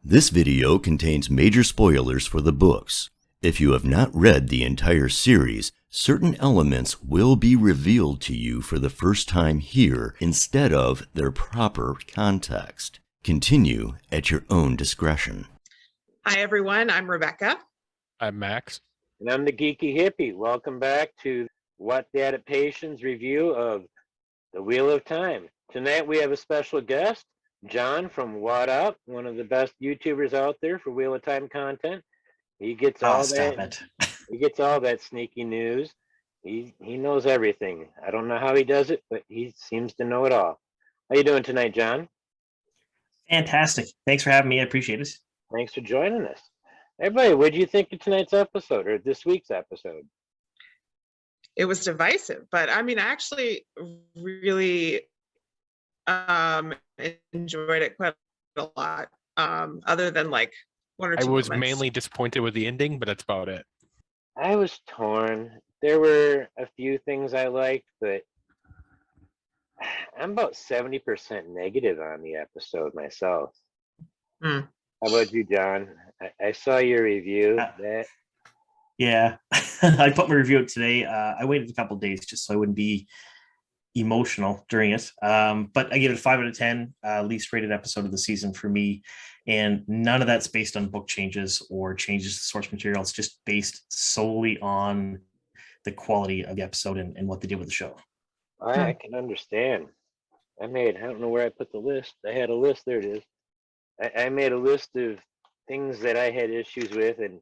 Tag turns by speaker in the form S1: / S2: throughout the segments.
S1: This video contains major spoilers for the books. If you have not read the entire series, certain elements will be revealed to you for the first time here instead of their proper context. Continue at your own discretion.
S2: Hi everyone, I'm Rebecca.
S3: I'm Max.
S4: And I'm the Geeky Hippie. Welcome back to WoT the Adaptations review of The Wheel of Time. Tonight we have a special guest, John from WoT Up, one of the best YouTubers out there for Wheel of Time content. He gets all he gets all that sneaky news. He knows everything. I don't know how he does it, but he seems to know it all. How you doing tonight, John?
S5: Fantastic. Thanks for having me. I appreciate it.
S4: Thanks for joining us. Everybody, what do you think of tonight's episode or this week's episode?
S2: It was divisive, but I mean, I actually really enjoyed it quite a lot. Other than like one or two
S3: I was
S2: moments.
S3: mainly disappointed with the ending, but that's about it.
S4: I was torn. There were a few things I liked, but I'm about 70% negative on the episode myself.
S2: Hmm.
S4: How about you, John? I saw your review.
S5: Yeah, I put my review out today. I waited a couple of days just so I wouldn't be emotional during it. But I gave it a 5 out of 10, least rated episode of the season for me. And none of that's based on book changes or changes to source material. It's just based solely on the quality of the episode and what they did with the show.
S4: I can understand. I don't know where I put the list. I had a list. There it is. I made a list of things that I had issues with and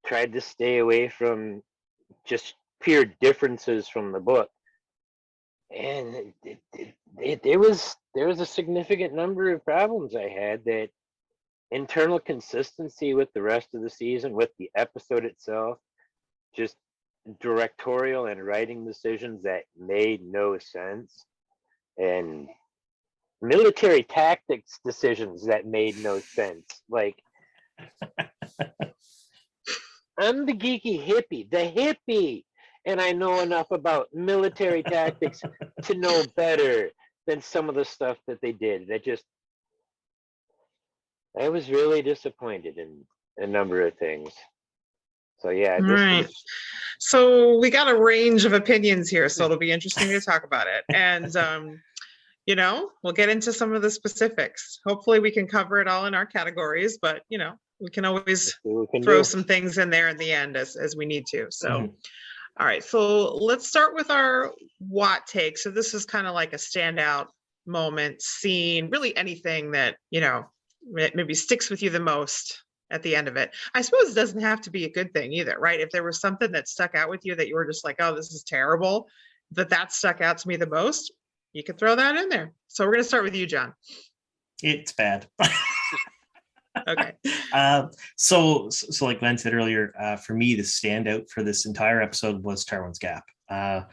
S4: tried to stay away from just pure differences from the book. And there was a significant number of problems I had. That internal consistency with the rest of the season, with the episode itself, just directorial and writing decisions that made no sense, and military tactics decisions that made no sense. Like, I'm the geeky hippie, and I know enough about military tactics to know better than some of the stuff that they did. I was really disappointed in a number of things. So yeah,
S2: Right. So we got a range of opinions here, so it'll be interesting to talk about it. And we'll get into some of the specifics. Hopefully we can cover it all in our categories, but we can always throw some things in there in the end as we need to. So all right, so let's start with our WoT take. So this is kind of like a standout moment, scene, really anything that maybe sticks with you the most at the end of it. I suppose it doesn't have to be a good thing either, right? If there was something that stuck out with you that you were just like, oh, this is terrible, that stuck out to me the most, you could throw that in there. So we're going to start with you, John.
S5: It's bad.
S2: Okay.
S5: So like Glenn said earlier, for me, the standout for this entire episode was Tarwin's Gap.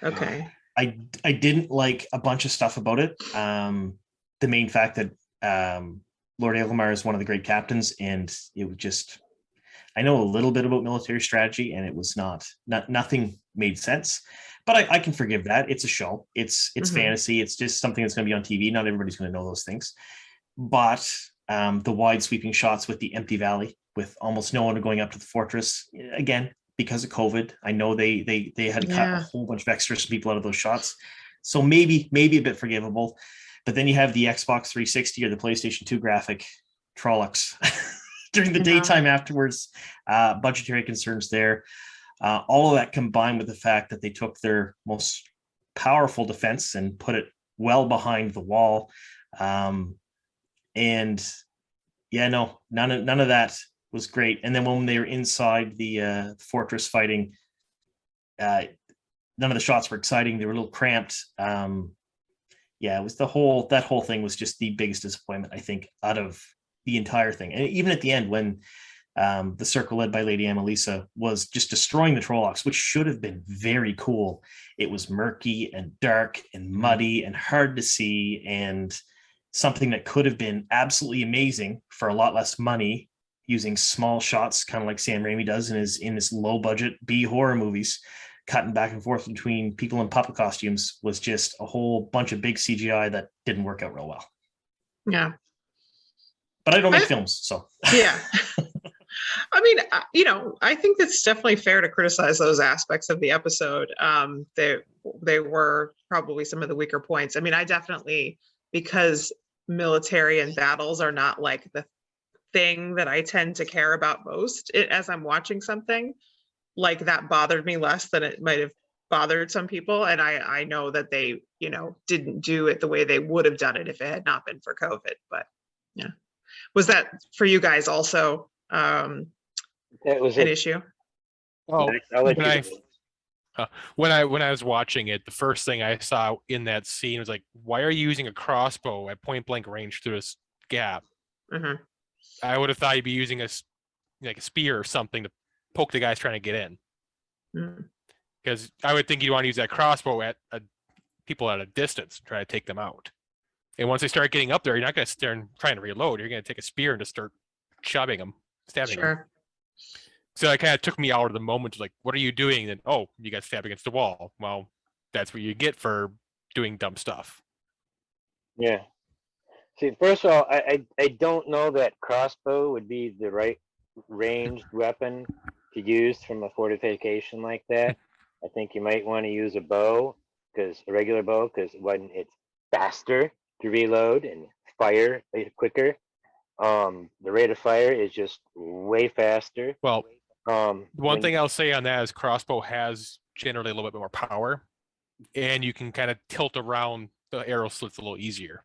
S2: Okay.
S5: I didn't like a bunch of stuff about it. The main fact that Lord Agelmar is one of the great captains, and it was just, I know a little bit about military strategy, and it was nothing made sense, but I can forgive that. It's a show. It's fantasy. It's just something that's going to be on TV. Not everybody's going to know those things, but the wide sweeping shots with the empty valley, with almost no one going up to the fortress, again, because of COVID, I know they had to cut a whole bunch of extras from people out of those shots. So maybe a bit forgivable. But then you have the Xbox 360 or the PlayStation 2 graphic Trollocs during the daytime afterwards. Budgetary concerns there. All of that combined with the fact that they took their most powerful defense and put it well behind the wall. None of that was great. And then when they were inside the fortress fighting, none of the shots were exciting. They were a little cramped. It was that whole thing was just the biggest disappointment, I think, out of the entire thing. And even at the end, when the circle led by Lady Amelisa was just destroying the Trollocs, which should have been very cool, it was murky and dark and muddy and hard to see, and something that could have been absolutely amazing for a lot less money, using small shots, kind of like Sam Raimi does in his low budget B horror movies. Cutting back and forth between people in puppet costumes was just a whole bunch of big CGI that didn't work out real well.
S2: Yeah.
S5: but I don't make films, so
S2: Yeah. I mean, I think it's definitely fair to criticize those aspects of the episode. They were probably some of the weaker points. I mean, I definitely, because military and battles are not like the thing that I tend to care about most as I'm watching something, like that bothered me less than it might have bothered some people. And I know that they, didn't do it the way they would have done it if it had not been for COVID. But yeah. Was that for you guys also
S4: That was
S2: an
S4: it.
S2: issue?
S3: Oh,
S4: I'll let
S3: when
S4: you
S3: I
S4: go.
S3: when I was watching it, the first thing I saw in that scene was like, why are you using a crossbow at point blank range through this gap?
S2: Mm-hmm.
S3: I would have thought you'd be using a spear or something to poke the guys trying to get in.
S2: Mm-hmm.
S3: Because I would think you'd want to use that crossbow at people at a distance and try to take them out. And once they start getting up there, you're not going to start trying to reload. You're going to take a spear and just start shoving them, stabbing them.
S2: Sure.
S3: So it kind of took me out of the moment to like, what are you doing? And then, oh, you got stabbed against the wall. Well, that's what you get for doing dumb stuff.
S4: Yeah. See, first of all, I don't know that crossbow would be the right ranged weapon to use from a fortification like that. I think you might want to use a bow, a regular bow, because when it's faster to reload and fire quicker, the rate of fire is just way faster.
S3: Well, one thing
S4: when-
S3: I'll say on that is crossbow has generally a little bit more power, and you can kind of tilt around the arrow slits a little easier.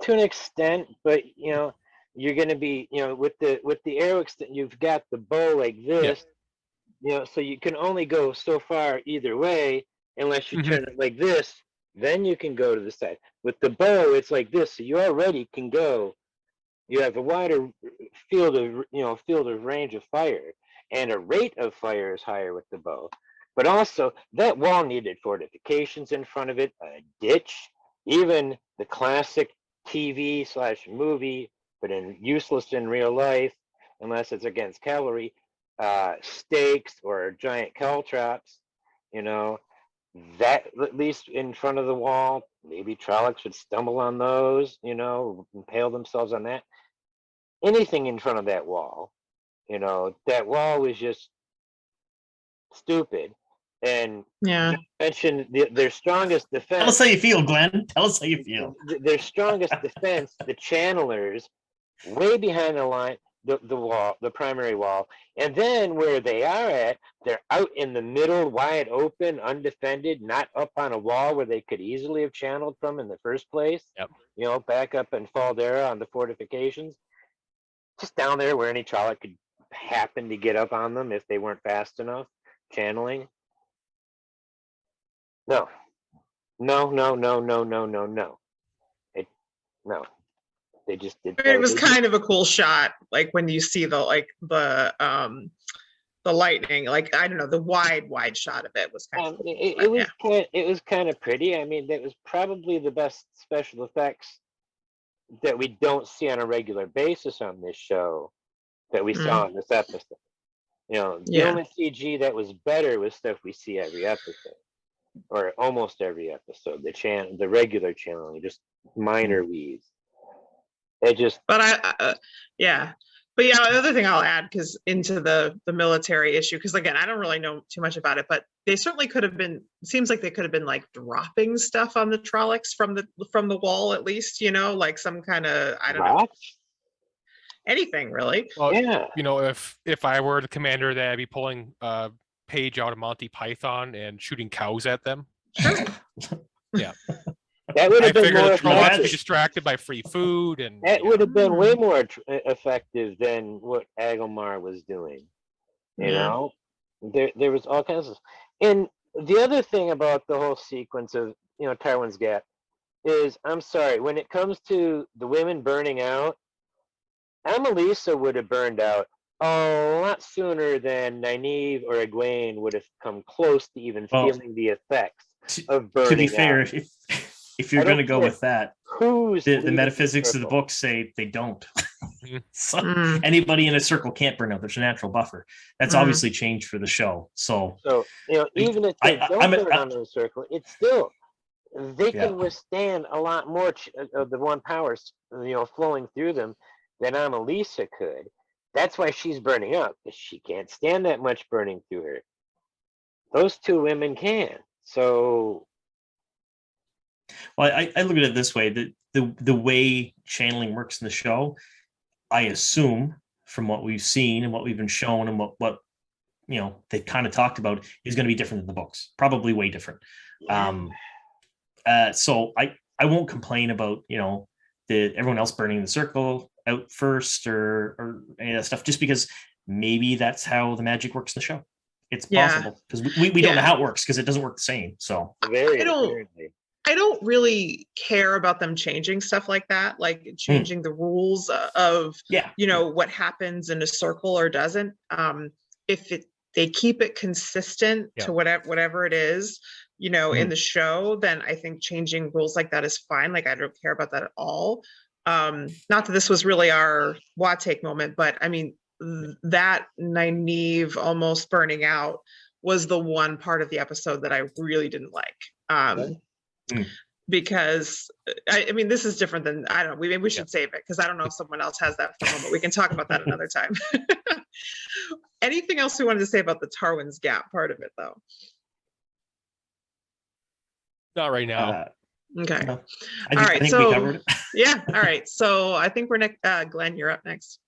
S4: to an extent, but you're going to be with the arrow extent, you've got the bow like this, so you can only go so far either way unless you turn it like this, then you can go to the side. With the bow, it's like this, so you already can go. You have a wider field of range of fire, and a rate of fire is higher with the bow. But also, that wall needed fortifications in front of it, a ditch, even the classic TV/movie, but useless in real life, unless it's against cavalry, stakes or giant caltrops, that at least in front of the wall, maybe Trollocs would stumble on those, impale themselves on that. Anything in front of that wall, that wall was just stupid. And
S2: Yeah.
S4: mentioned their strongest defense.
S5: Tell us how you feel, Glenn. Tell us how you feel.
S4: Their strongest defense, the channelers, way behind the line, the wall, the primary wall, and then where they are at, they're out in the middle, wide open, undefended, not up on a wall where they could easily have channeled from in the first place.
S3: Yep.
S4: Back up and fall there on the fortifications. Just down there where any Trolloc could happen to get up on them if they weren't fast enough, channeling. No. They just did.
S2: It was kind of a cool shot, like when you see the lightning, like I don't know, the wide shot of it was kind of cool.
S4: It was kind of pretty. I mean, that was probably the best special effects that we don't see on a regular basis on this show that we saw in this episode. The only CG that was better was stuff we see every episode, or almost every episode. The regular channeling, just minor weaves. It just.
S2: But the other thing I'll add, because into the military issue, because again, I don't really know too much about it, but they certainly could have been. It seems like they could have been like dropping stuff on the Trollocs from the wall, at least, like some kind of, I don't know, anything really.
S3: Well, yeah. If I were the commander, that I'd be pulling a page out of Monty Python and shooting cows at them.
S2: Sure.
S3: Yeah.
S4: That would have been more
S3: Trollocs be distracted by free food, and
S4: that would have been way more effective than what Agilmar was doing. There was all kinds of. And the other thing about the whole sequence of Tywin's Gap is, I'm sorry, when it comes to the women burning out, Amelisa would have burned out a lot sooner than Nynaeve or Egwene would have come close to even feeling the effects of burning out.
S5: To be fair, if you're going to go with that, the metaphysics of the book say they don't. So anybody in a circle can't burn out. There's a natural buffer. That's obviously changed for the show. So
S4: even if they don't burn out in a circle, it's still they can withstand a lot more of the one powers flowing through them than Amelisa could. That's why she's burning up, because she can't stand that much burning through her. Those two women can. So,
S5: Well, I look at it this way: the way channeling works in the show, I assume from what we've seen and what we've been shown and what they kind of talked about is going to be different than the books, probably way different. So I won't complain about everyone else burning the circle out first or any of that stuff, just because maybe that's how the magic works in the show. It's possible because we don't know how it works because it doesn't work the same. So
S4: very
S2: I don't
S4: apparently.
S2: I don't really care about them changing stuff like that, like changing the rules of what happens in a circle or doesn't. If they keep it consistent to whatever it is, in the show, then I think changing rules like that is fine. Like I don't care about that at all. Not that this was really our WoT take moment, but I mean that Nynaeve almost burning out was the one part of the episode that I really didn't like. Because I mean, this is different than, I don't know, maybe we should save it because I don't know if someone else has that film, but we can talk about that another time. Anything else we wanted to say about the Tarwin's Gap part of it, though?
S3: Not right now.
S2: Okay.
S5: No.
S2: I think
S5: we covered it.
S2: Yeah. All right. So I think we're next. Glenn, you're up next.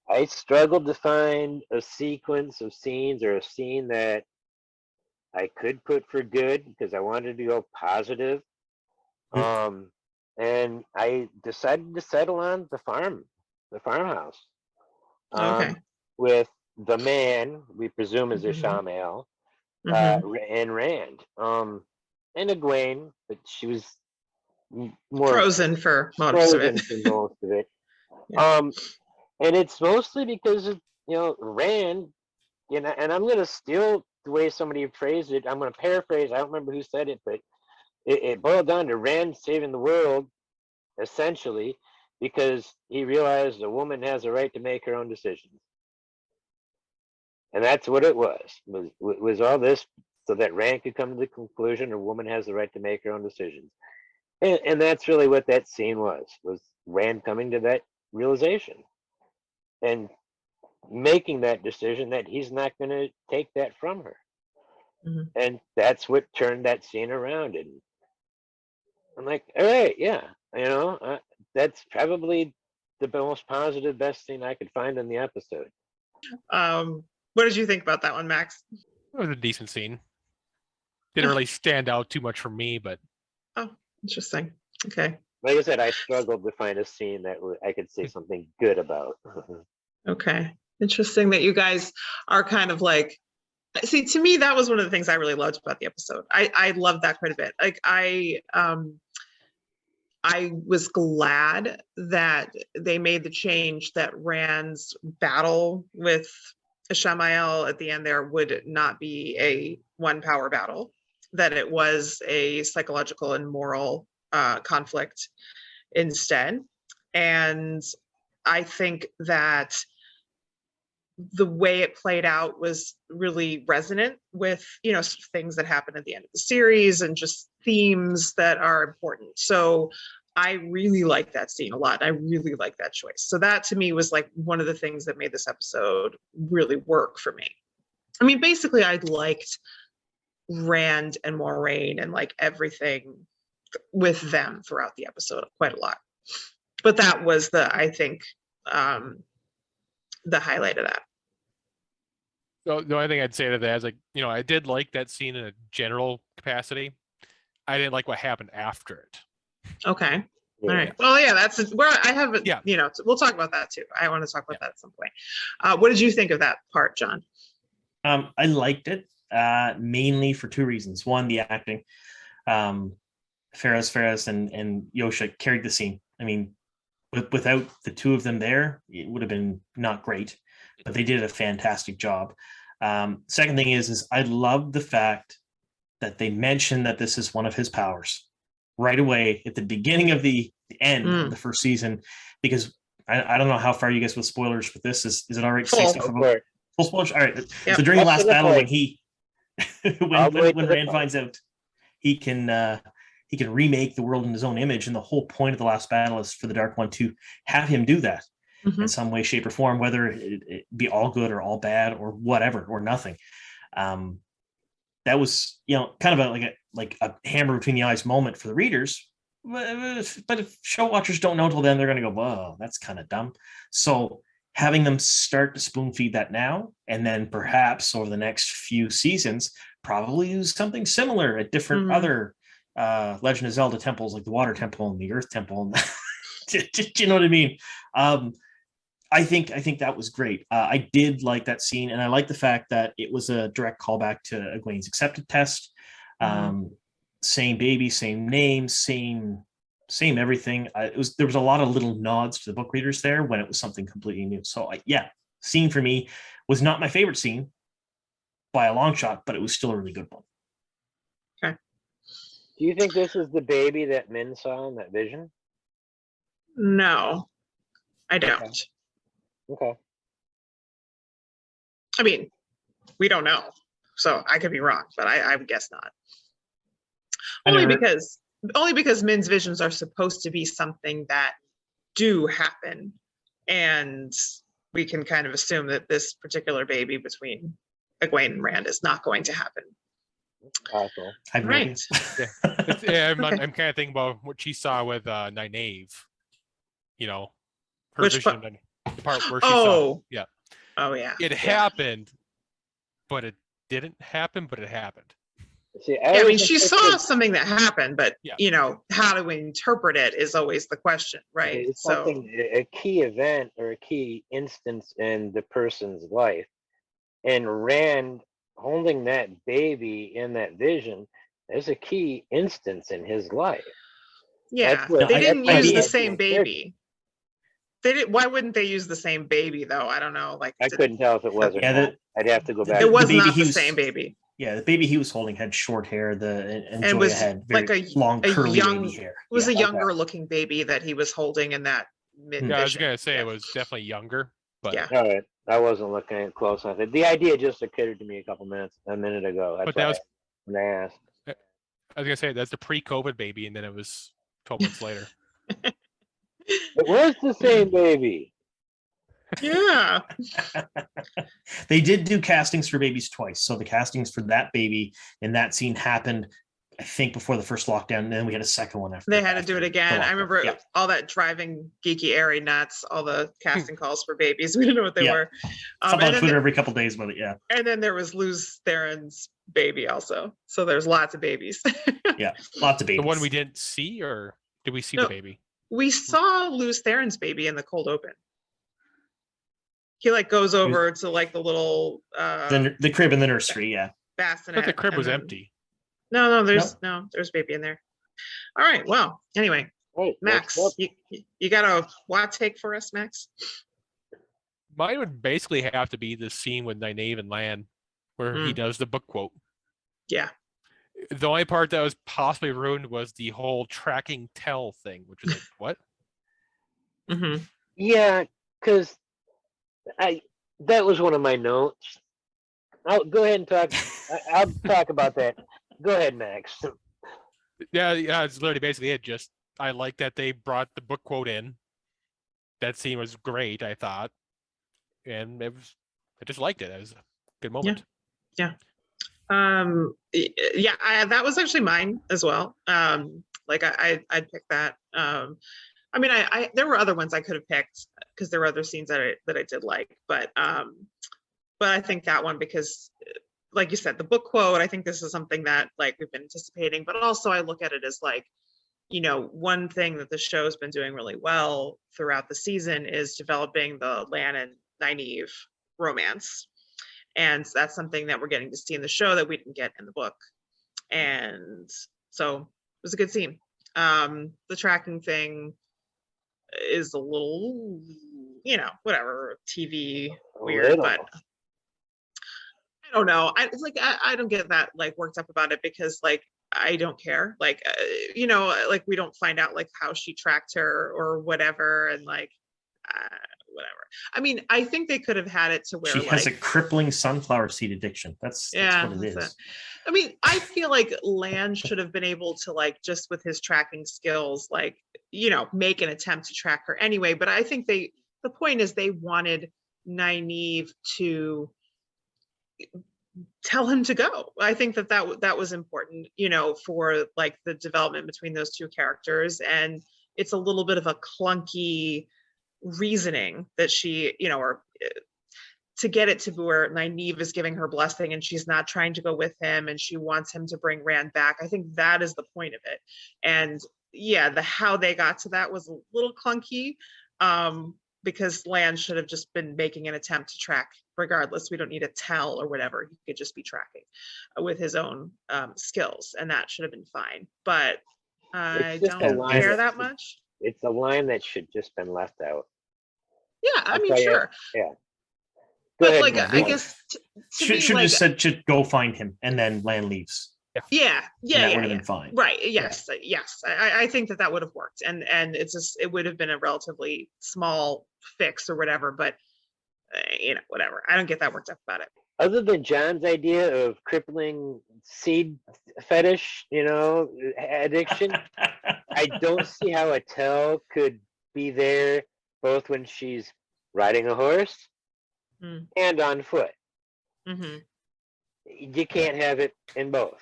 S4: I struggled to find a sequence of scenes or a scene that I could put for good because I wanted to go positive. And I decided to settle on the farmhouse.
S2: Okay.
S4: With the man we presume is Ishamael, and Rand, and Egwene, but she was more
S2: frozen for most of it.
S4: And it's mostly because of Rand, and I'm gonna steal the way somebody phrased it. I'm gonna paraphrase. I don't remember who said it, but it boiled down to Rand saving the world, essentially, because he realized a woman has a right to make her own decisions. And that's what it was all this so that Rand could come to the conclusion a woman has the right to make her own decisions. And that's really what that scene was Rand coming to that realization and making that decision that he's not going to take that from her. And that's what turned that scene around. And I'm like, all right, that's probably the most positive, best thing I could find in the episode.
S2: What did you think about that one, Max?
S3: It was a decent scene. Didn't really stand out too much for me, but.
S2: Oh, interesting. Okay.
S4: Like I said, I struggled to find a scene that I could say something good about.
S2: Okay. Interesting that you guys are kind of like, see, to me, that was one of the things I really loved about the episode. I loved that quite a bit. Like I was glad that they made the change that Rand's battle with Ishamael at the end there would not be a one power battle, that it was a psychological and moral conflict instead. And I think that the way it played out was really resonant with, things that happen at the end of the series and just themes that are important. So I really like that scene a lot. I really like that choice. So that to me was like one of the things that made this episode really work for me. I mean, basically I liked Rand and Moiraine and like everything with them throughout the episode quite a lot. But that was I think, the highlight of that.
S3: So the only thing I'd say to that is, like, I did like that scene in a general capacity. I didn't like what happened after it.
S2: Okay. All right. Well, yeah, that's where I have it. Yeah. We'll talk about that too. I want to talk about that at some point. What did you think of that part, John?
S5: I liked it mainly for two reasons. One, the acting. Ferris and Yosha carried the scene. I mean, without the two of them there, it would have been not great, but they did a fantastic job. Second thing is I love the fact that they mentioned that this is one of his powers right away at the beginning of the end of the first season, because I don't know how far you guys with spoilers with this. Is it all right to say stuff about full spoilers? All right. Yep. So during the last battle, when he when Rand finds out he can remake the world in his own image, and the whole point of the last battle is for the Dark One to have him do that. in some way, shape, or form, whether it be all good or all bad or whatever or nothing. That was, kind of like a hammer between the eyes moment for the readers. But if show watchers don't know till then, they're going to go, whoa, that's kind of dumb. So having them start to spoon feed that now, and then perhaps over the next few seasons, probably use something similar at different other Legend of Zelda temples, like the Water Temple and the Earth Temple. Do you know what I mean? I think that was great. I did like that scene, and I like the fact that it was a direct callback to Egwene's accepted test. Same baby, same name, same everything. There was a lot of little nods to the book readers there when it was something completely new. So scene for me was not my favorite scene by a long shot, but it was still a really good one.
S2: Okay.
S4: Do you think this is the baby that Min saw in that vision?
S2: No, I don't.
S4: Okay.
S2: I mean, we don't know, so I could be wrong, but I would guess not. Only because Min's visions are supposed to be something that do happen, and we can kind of assume that this particular baby between Egwene and Rand is not going to happen.
S4: Awesome.
S2: Right.
S3: I'm
S2: Okay.
S3: kind of thinking about what she saw with Nynaeve. Her
S2: Which
S3: vision, the part where she
S2: Oh.
S3: saw. Yeah.
S2: Oh yeah.
S3: It happened, but it didn't happen, but it happened.
S4: See,
S2: I mean, she saw something that happened, but
S3: Yeah.
S2: how do we interpret it is always the question, right?
S4: It's something, a key event or a key instance in the person's life, and Rand holding that baby in that vision is a key instance in his life.
S2: Yeah, they didn't use the same baby. They did. Why wouldn't they use the same baby though? I don't know. Like
S4: I couldn't tell if it was or not. I'd have to go back.
S2: It was not the same baby.
S5: Yeah, the baby he was holding had short hair. And Joya
S2: was
S5: had very
S2: like
S5: long, curly baby hair.
S2: It was a younger looking baby that he was holding in that mid.
S3: Yeah, I was gonna say it was definitely younger, but
S2: yeah.
S4: All right, I wasn't looking at it close enough. The idea just occurred to me a minute ago. That's
S3: but that was
S4: when I asked.
S3: I was gonna say that's the pre-COVID baby, and then it was 12 months later.
S4: It was the same baby.
S2: Yeah.
S5: They did do castings for babies twice. So the castings for that baby in that scene happened, I think, before the first lockdown. And then we had a second one after.
S2: They had to do it again. I remember all that driving geeky airy nuts, all the casting calls for babies. We didn't know what they were.
S5: Something on Twitter every couple of days about it. Yeah.
S2: And then there was Luz Theron's baby also. So there's lots of babies.
S5: Yeah, lots of babies.
S3: The one we didn't see, or did we see the baby?
S2: We saw Luz Theron's baby in the cold open. He goes over to the little
S5: the crib in the nursery, yeah.
S2: Bassinet.
S3: But the crib was empty.
S2: No, there's baby in there. All right, well, anyway, Max, you got a WoT take for us, Max?
S3: Mine would basically have to be the scene with Nynaeve and Lan, where he does the book quote.
S2: Yeah.
S3: The only part that was possibly ruined was the whole tracking tell thing, which is what?
S4: Yeah, because that was one of my notes. I'll go ahead and talk. I'll talk about that. Go ahead, Max.
S3: Yeah, it's literally basically it. Just I like that they brought the book quote in. That scene was great, I thought, and I just liked it. It was a good moment.
S2: Yeah. That was actually mine as well. I'd pick that. I mean, there were other ones I could have picked because there were other scenes that I did like, but I think that one because, like you said, the book quote. I think this is something that we've been anticipating, but also I look at it as one thing that the show's been doing really well throughout the season is developing the Lan and Nynaeve romance, and that's something that we're getting to see in the show that we didn't get in the book, and so it was a good scene. The tracking thing is a little, whatever, TV weird, but I don't know. I don't get that worked up about it because I don't care. We don't find out how she tracked her or whatever, and whatever. I mean, I think they could have had it to where
S5: she has a crippling sunflower seed addiction. That's what it is.
S2: I mean, I feel like Lan should have been able to just with his tracking skills, make an attempt to track her anyway. But I think they the point is they wanted Nynaeve to tell him to go. I think that was important, you know, for like the development between those two characters. And it's a little bit of a clunky reasoning that she, you know, or to get it to where Nynaeve is giving her blessing and she's not trying to go with him and she wants him to bring Rand back. I think that is the point of it. And yeah, the how they got to that was a little clunky, because Lan should have just been making an attempt to track regardless. We don't need a tell or whatever. He could just be tracking with his own skills, and that should have been fine. But I
S4: It's just a
S2: don't
S4: line
S2: care
S4: that
S2: that much.
S4: It's a line that should just been left out.
S2: Yeah, I
S4: I'll
S2: mean,
S4: tell you,
S2: sure.
S4: yeah. Go
S2: But
S4: ahead,
S2: like,
S4: Mark.
S2: I guess to me,
S5: Should
S2: like,
S5: just said should go find him, and then Lan leaves.
S2: yeah,
S5: And that would have been fine.
S2: Right. Yes. Yes. I think that would have worked. And it's just, it would have been a relatively small fix or whatever, but you know, whatever. I don't get that worked up about it.
S4: Other than John's idea of crippling seed fetish, you know, addiction, I don't see how a tell could be there both when she's riding a horse and on foot.
S2: Mm-hmm.
S4: You can't have it in both.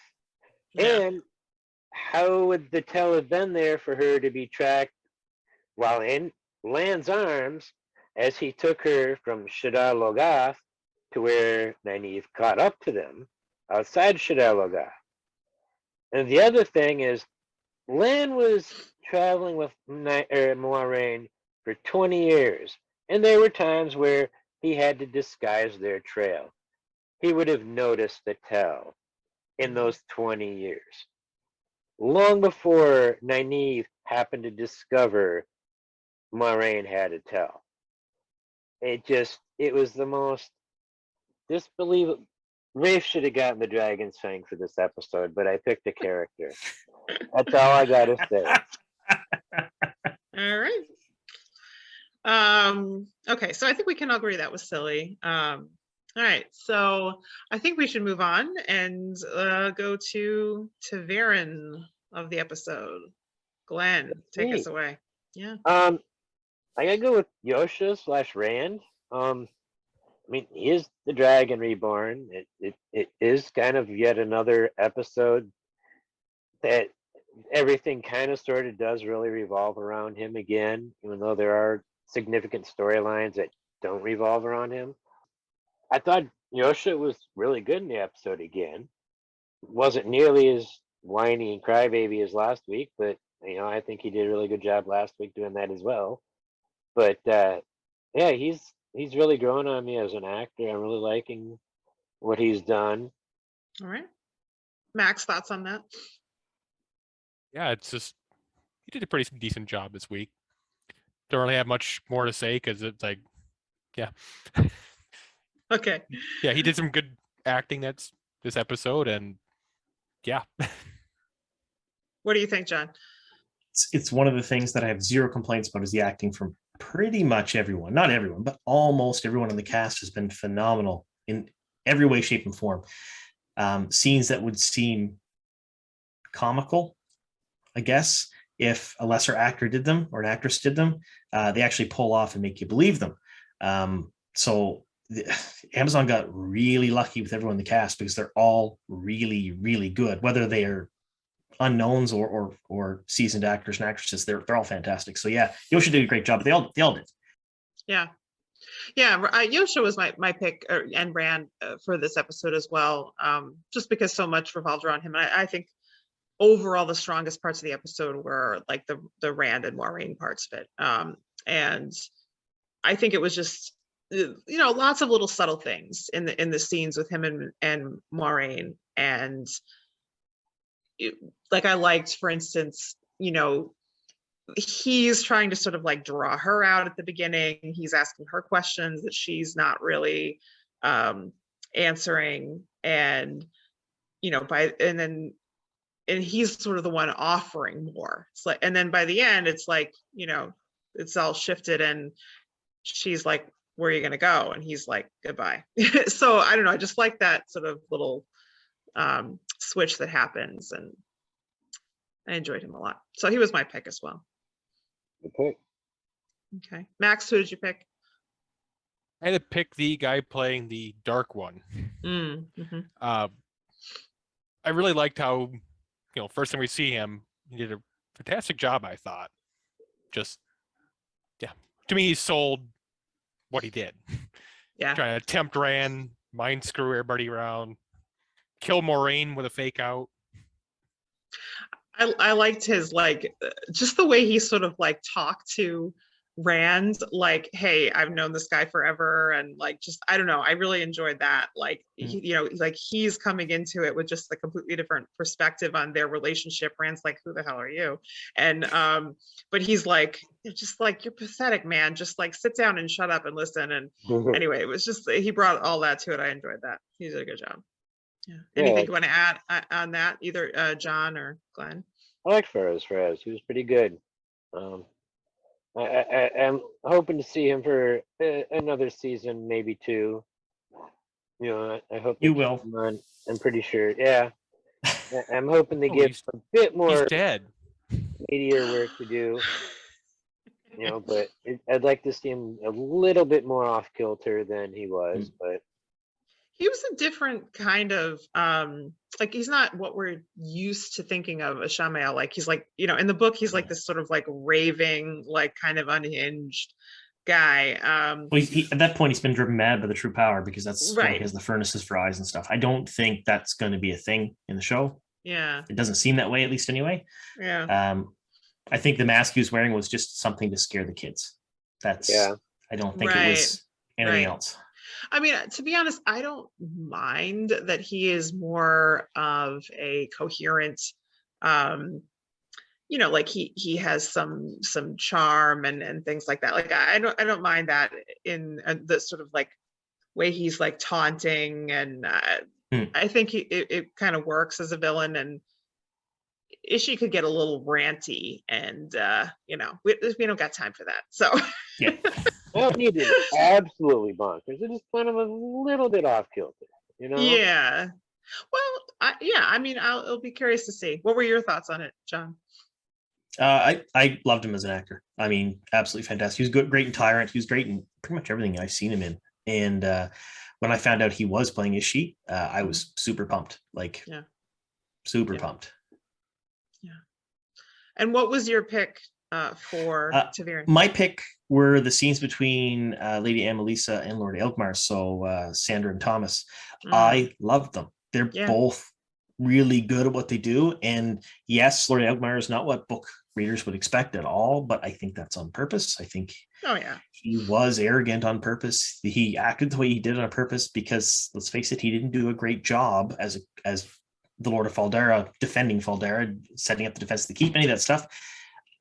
S2: Yeah.
S4: And how would the tell have been there for her to be tracked while in Lan's arms as he took her from Shadar Logoth to where Nynaeve caught up to them outside Shadar Logoth? And the other thing is, Lan was traveling with Moiraine for 20 years, and there were times where he had to disguise their trail. He would have noticed the tell in those 20 years. Long before Nynaeve happened to discover Moiraine had a tell. It was the most disbelievable. Rafe should have gotten the Dragon's Fang for this episode, but I picked a character. That's all I gotta say.
S2: All right. Okay, so I think we can all agree that was silly. All right, so I think we should move on and go to Varen of the episode. Glenn, take us away. Yeah.
S4: I gotta go with Yosha / Rand. I mean, he is the Dragon Reborn. It is kind of yet another episode that everything kind of sort of does really revolve around him again, even though there are significant storylines that don't revolve around him. I thought Yosha was really good in the episode again. Wasn't nearly as whiny and crybaby as last week, but you know, I think he did a really good job last week doing that as well. But yeah, he's really grown on me as an actor. I'm really liking what he's done.
S2: All right. Max, thoughts on that?
S3: Yeah, it's just he did a pretty decent job this week. Don't really have much more to say because it's like, yeah.
S2: Okay.
S3: Yeah, he did some good acting this episode, and yeah.
S2: What do you think, John?
S5: It's one of the things that I have zero complaints about is the acting from pretty much everyone. Not everyone, but almost everyone in the cast has been phenomenal in every way, shape, and form. Scenes that would seem comical, I guess, if a lesser actor did them or an actress did them, they actually pull off and make you believe them. Amazon got really lucky with everyone in the cast because they're all really, really good, whether they are unknowns or seasoned actors and actresses. They're all fantastic. So yeah, Yosha did a great job. But they all did.
S2: Yeah. Yosha was my pick, and Rand for this episode as well, just because so much revolved around him. And I think overall the strongest parts of the episode were like the Rand and Moiraine parts of it. And I think it was just, you know, lots of little subtle things in the scenes with him and Moiraine. And like I liked, for instance, you know, he's trying to sort of like draw her out at the beginning. He's asking her questions that she's not really answering, and you know, and he's sort of the one offering more. It's like, and then by the end, it's like, you know, it's all shifted, and she's like, "Where are you going to go?" And he's like, "Goodbye." So I don't know. I just like that sort of little switch that happens, and I enjoyed him a lot. So he was my pick as well.
S4: Okay.
S2: Okay, Max, who did you pick?
S3: I had to pick the guy playing the dark one.
S2: Mhm.
S3: I really liked how, first time we see him, he did a fantastic job, I thought. Just, yeah. To me, he sold what he did.
S2: Yeah.
S3: Trying to tempt Rand, mind screw everybody around, kill Moraine with a fake out.
S2: I liked his just the way he sort of talked to Rand, like, hey, I've known this guy forever, and just I don't know, I really enjoyed that. He's coming into it with just a completely different perspective on their relationship. Rand's like, who the hell are you? And but he's like, just you're pathetic, man. Just sit down and shut up and listen. And anyway, it was just he brought all that to it. I enjoyed that. He did a good job. Yeah. Anything you want to add on that, either John or Glenn?
S4: I like Ferris. He was pretty good. I'm hoping to see him for another season, maybe two. I hope
S5: You will.
S4: I'm pretty sure. Yeah, I'm hoping they give a bit more
S3: He's dead.
S4: meteor work to do. But I'd like to see him a little bit more off kilter than he was. But
S2: he was a different kind of he's not what we're used to thinking of as Shamael. He's in the book he's this sort of raving, kind of unhinged guy.
S5: Well, at that point he's been driven mad by the true power, because that's
S2: right.
S5: He has the furnaces for eyes and stuff. I don't think that's going to be a thing in the show.
S2: Yeah,
S5: it doesn't seem that way, at least anyway.
S2: Yeah.
S5: I think the mask he was wearing was just something to scare the kids. I don't think it was anything else.
S2: I mean, to be honest, I don't mind that he is more of a coherent, he has some charm and things like that. I don't mind that in the sort of way he's taunting, and I think it kind of works as a villain. And Ishii could get a little ranty, and we don't got time for that. So
S5: yeah.
S4: I don't need it absolutely bonkers. It's just kind of a little bit off kilter,
S2: Yeah. Well, I'll be curious to see. What were your thoughts on it, John?
S5: I loved him as an actor. I mean, absolutely fantastic. He was good, great in Tyrant. He was great in pretty much everything I've seen him in. And when I found out he was playing Ishii, I was super pumped. Super pumped.
S2: Yeah. And what was your pick for ta'veren?
S5: My pick were the scenes between Lady Amelisa and Lord Elgmar, so Sandra and Thomas. I loved them. They're both really good at what they do. And yes, Lord Elgmar is not what book readers would expect at all, but I think that's on purpose. I think he was arrogant on purpose. He acted the way he did on purpose because, let's face it, he didn't do a great job as the Lord of Faldera, defending Faldera, setting up the defense of the keep, any of that stuff.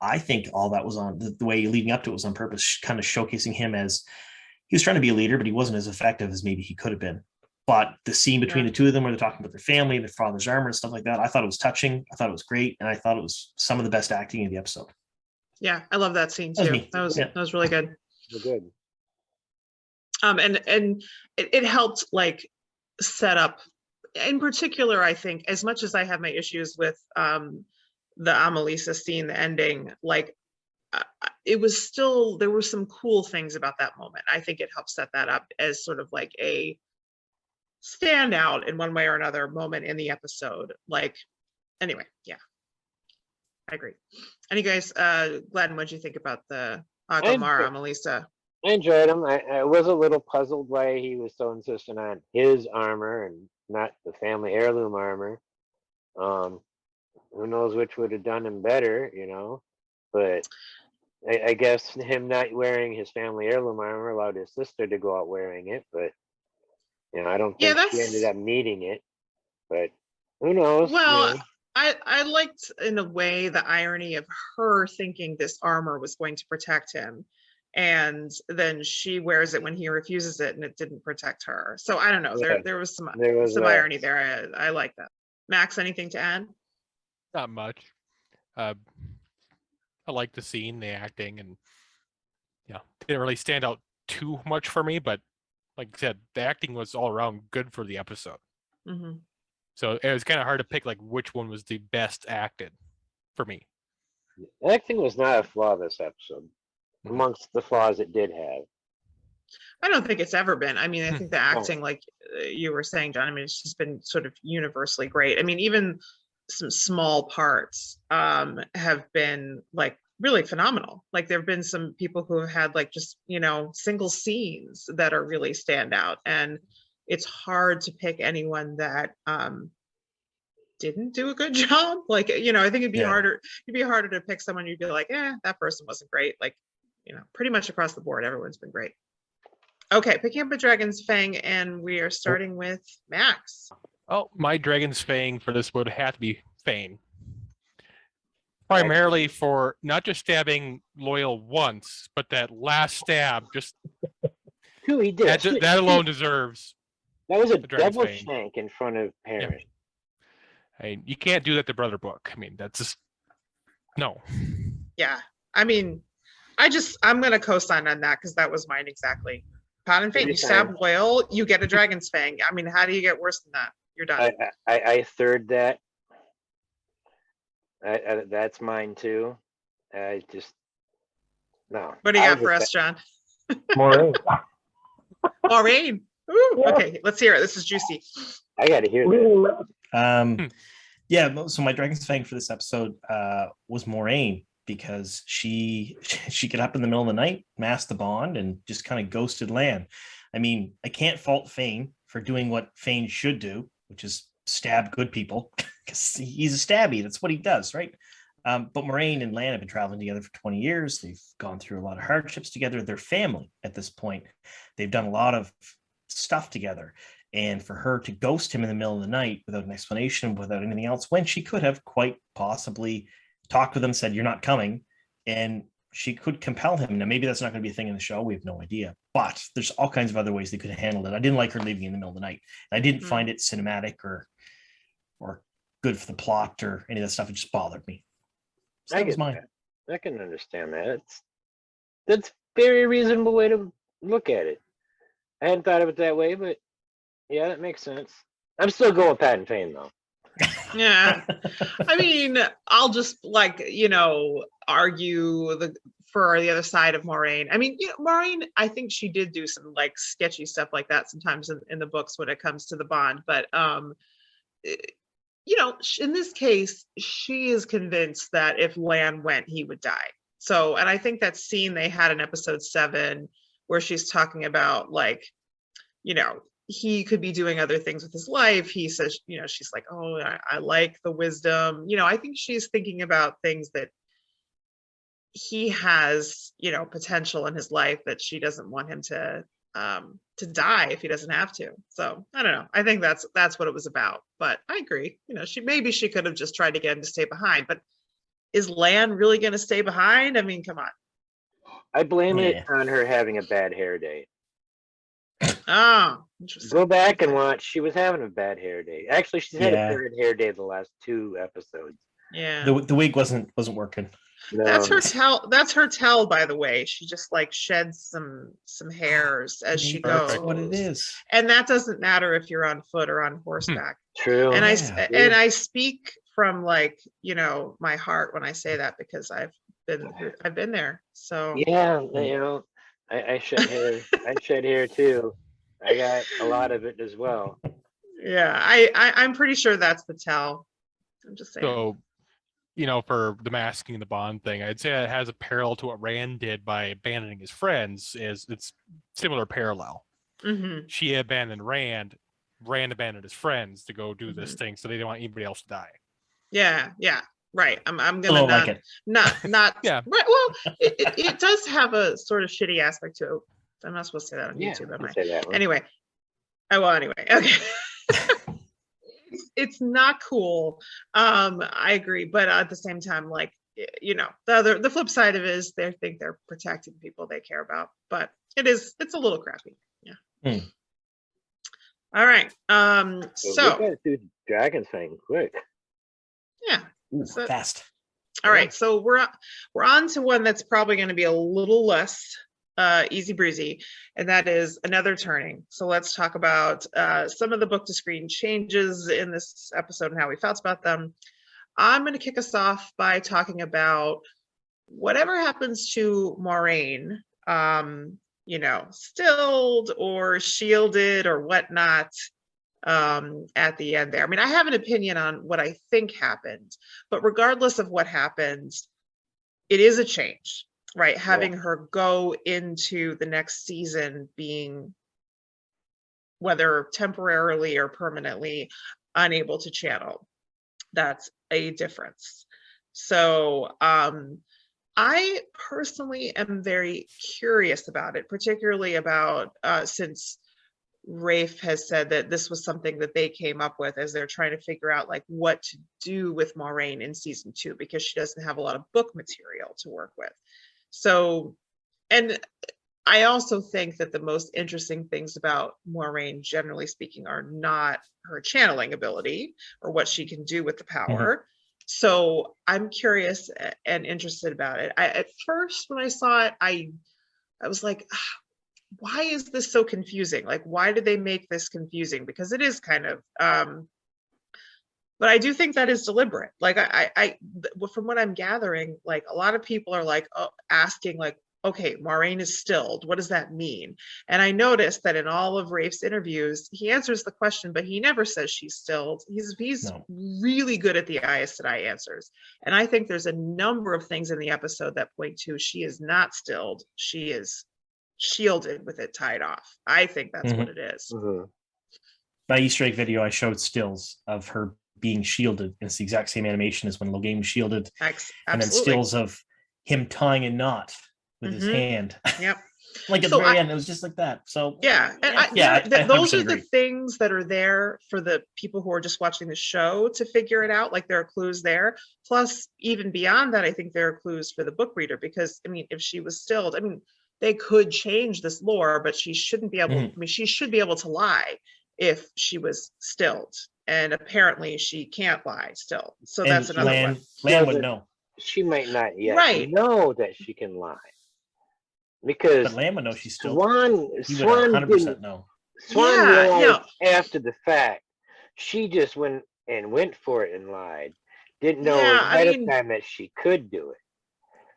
S5: I think all that was on the way leading up to it was on purpose, kind of showcasing him as he was trying to be a leader, but he wasn't as effective as maybe he could have been. But the scene between the two of them where they're talking about their family, their father's armor and stuff like that, I thought it was touching. I thought it was great. And I thought it was some of the best acting in the episode.
S2: Yeah, I love that scene too. That was really good.
S4: Good.
S2: And it helped set up, in particular, I think, as much as I have my issues with the Amelisa scene, the ending, it was still, there were some cool things about that moment. I think it helped set that up as sort of a standout in one way or another moment in the episode. Anyway, yeah, I agree. And you guys, Glenn, what'd you think about the Agomar Amelisa?
S4: I enjoyed him. I was a little puzzled why he was so insistent on his armor and not the family heirloom armor. Who knows which would have done him better, but I guess him not wearing his family heirloom armor allowed his sister to go out wearing it, but I don't think she ended up needing it, but who knows?
S2: Well, I liked in a way the irony of her thinking this armor was going to protect him, and then she wears it when he refuses it and it didn't protect her. So I don't know, there was some irony there. I like that. Max, anything to add?
S3: Not much. I like the scene, the acting, and didn't really stand out too much for me, but like I said, the acting was all around good for the episode.
S2: Mm-hmm.
S3: So it was kind of hard to pick which one was the best acted for me.
S4: Acting was not a flaw this episode, amongst the flaws it did have.
S2: I don't think it's ever been. I mean, I think the
S4: No.
S2: acting, like you were saying, John, I mean, it's just been sort of universally great. I mean, even some small parts have been like really phenomenal. Like there have been some people who have had like just, you know, single scenes that are really stand out. And it's hard to pick anyone that didn't do a good job. Like, you know, I think it'd be
S5: Yeah.
S2: harder to pick someone you'd be like, that person wasn't great. Like, you know, pretty much across the board, everyone's been great. Okay, picking up a Dragon's Fang, and we are starting with Max.
S3: Oh, my Dragon's Fang for this would have to be Fane. Primarily for not just stabbing Loyal once, but that last stab, just
S4: Who he did.
S3: that alone deserves.
S4: That was a
S3: the Dragon's
S4: double
S3: Fang.
S4: shank in front of Parent.
S3: I mean, you can't do that to Brother Book. I mean, that's just no.
S2: Yeah, I mean, I'm gonna co-sign on that because that was mine exactly. Pat and Fate, you stab Loyal, you get a Dragon's Fang. I mean, how do you get worse than that? You're done.
S4: I third that. That's mine too. I just no.
S2: What do you got for us, John?
S6: Moraine.
S2: Maureen. Ooh, okay, let's hear it. This is juicy.
S4: I got to hear that.
S5: Yeah, so my Dragon's Fang for this episode was Moraine, because she got up in the middle of the night, masked the bond, and just kind of ghosted Lan. I mean, I can't fault Fane for doing what Fane should do, which is stab good people, because he's a stabby. That's what he does, right? But Moraine and Lan have been traveling together for 20 years. They've gone through a lot of hardships together. They're family at this point. They've done a lot of stuff together. And for her to ghost him in the middle of the night without an explanation, without anything else, when she could have quite possibly talked with him, said, "You're not coming," and she could compel him. Now, maybe that's not going to be a thing in the show. We have no idea. But there's all kinds of other ways they could have handled it. I didn't like her leaving in the middle of the night. I didn't find it cinematic or good for the plot or any of that stuff. It just bothered me. So that was mine.
S4: I can understand that. That's a very reasonable way to look at it. I hadn't thought of it that way, but yeah, that makes sense. I'm still going Pat and Fane though.
S2: Yeah, I mean, I'll just argue for the other side of Moraine. I mean, Moraine, I think she did do some like sketchy stuff like that sometimes in the books when it comes to the bond, but in this case, she is convinced that if Lan went, he would die. So, and I think that scene they had in episode 7 where she's talking about like, he could be doing other things with his life. He says, she's like, oh, I like the wisdom. I think she's thinking about things that he has, potential in his life that she doesn't want him to die if he doesn't have to. So I don't know. I think that's what it was about. But I agree. She could have just tried to get him to stay behind. But is Lan really going to stay behind? I mean, come on.
S4: I blame it on her having a bad hair day.
S2: Oh, interesting.
S4: Go back and watch. She was having a bad hair day. Actually, she's had a bad hair day the last 2 episodes.
S2: Yeah.
S5: The wig wasn't working.
S4: No.
S2: That's her tell, by the way. She just like sheds some hairs as she goes.
S5: That's what it is.
S2: And that doesn't matter if you're on foot or on horseback.
S4: True.
S2: And I speak from like, my heart when I say that, because I've been there. So
S4: yeah, I shed hair. I shed hair too. I got a lot of it as well.
S2: Yeah, I'm pretty sure that's the tell. I'm just saying.
S3: So, for the masking the bond thing, I'd say it has a parallel to what Rand did by abandoning his friends. It's similar parallel.
S2: Mm-hmm.
S3: She abandoned Rand. Rand abandoned his friends to go do this thing, so they didn't want anybody else to die.
S2: Yeah, right. I'm gonna not
S3: yeah.
S2: Right. Well, it does have a sort of shitty aspect to it. I'm not supposed to say that on YouTube, am I? Anyway. Anyway, okay. It's not cool. I agree, but at the same time, like, the flip side of it is they think they're protecting people they care about, but it's a little crappy. Yeah. All right. So
S4: we gotta do Dragon's Fang quick.
S2: Yeah.
S5: Ooh, fast.
S2: All right. So we're on to one that's probably going to be a little less easy breezy, and that is Another Turning. So let's talk about some of the book to screen changes in this episode and how we felt about them. I'm going to kick us off by talking about whatever happens to Moraine. stilled or shielded or whatnot at the end there. I mean, I have an opinion on what I think happened, but regardless of what happened, it is a change, right? Having her go into the next season being, whether temporarily or permanently, unable to channel. That's a difference. So I personally am very curious about it, particularly about since Rafe has said that this was something that they came up with as they're trying to figure out like what to do with Maureen in season 2, because she doesn't have a lot of book material to work with. So, and I also think that the most interesting things about Maureen, generally speaking, are not her channeling ability or what she can do with the power. So I'm curious and interested about it. At first, when I saw it, I was like, why is this so confusing? Like, why did they make this confusing? Because it is kind of, but I do think that is deliberate. Like from what I'm gathering, like a lot of people are like asking like, okay, Maureen is stilled. What does that mean? And I noticed that in all of Rafe's interviews, he answers the question, but he never says she's stilled. He's really good at the Aes Sedai answers. And I think there's a number of things in the episode that point to she is not stilled. She is shielded with it tied off. I think that's what it is.
S5: My Easter egg video, I showed stills of her being shielded. It's the exact same animation as when Logain was shielded. And then stills of him tying a knot with his hand.
S2: Yep.
S5: Like at the very end, it was just like that. So
S2: yeah, those are the things that are there for the people who are just watching the show to figure it out. Like there are clues there. Plus, even beyond that, I think there are clues for the book reader, because I mean, if she was stilled, I mean, they could change this lore, but she shouldn't be able. I mean, she should be able to lie if she was stilled, and apparently she can't lie still. So that's another one.
S5: Lan would know.
S4: She might not yet know that she can lie, because
S5: but Lan would know she's still.
S4: Swan
S5: 100% know.
S4: Swan realized after the fact. She just went for it and lied. Didn't know ahead of time that she could do it.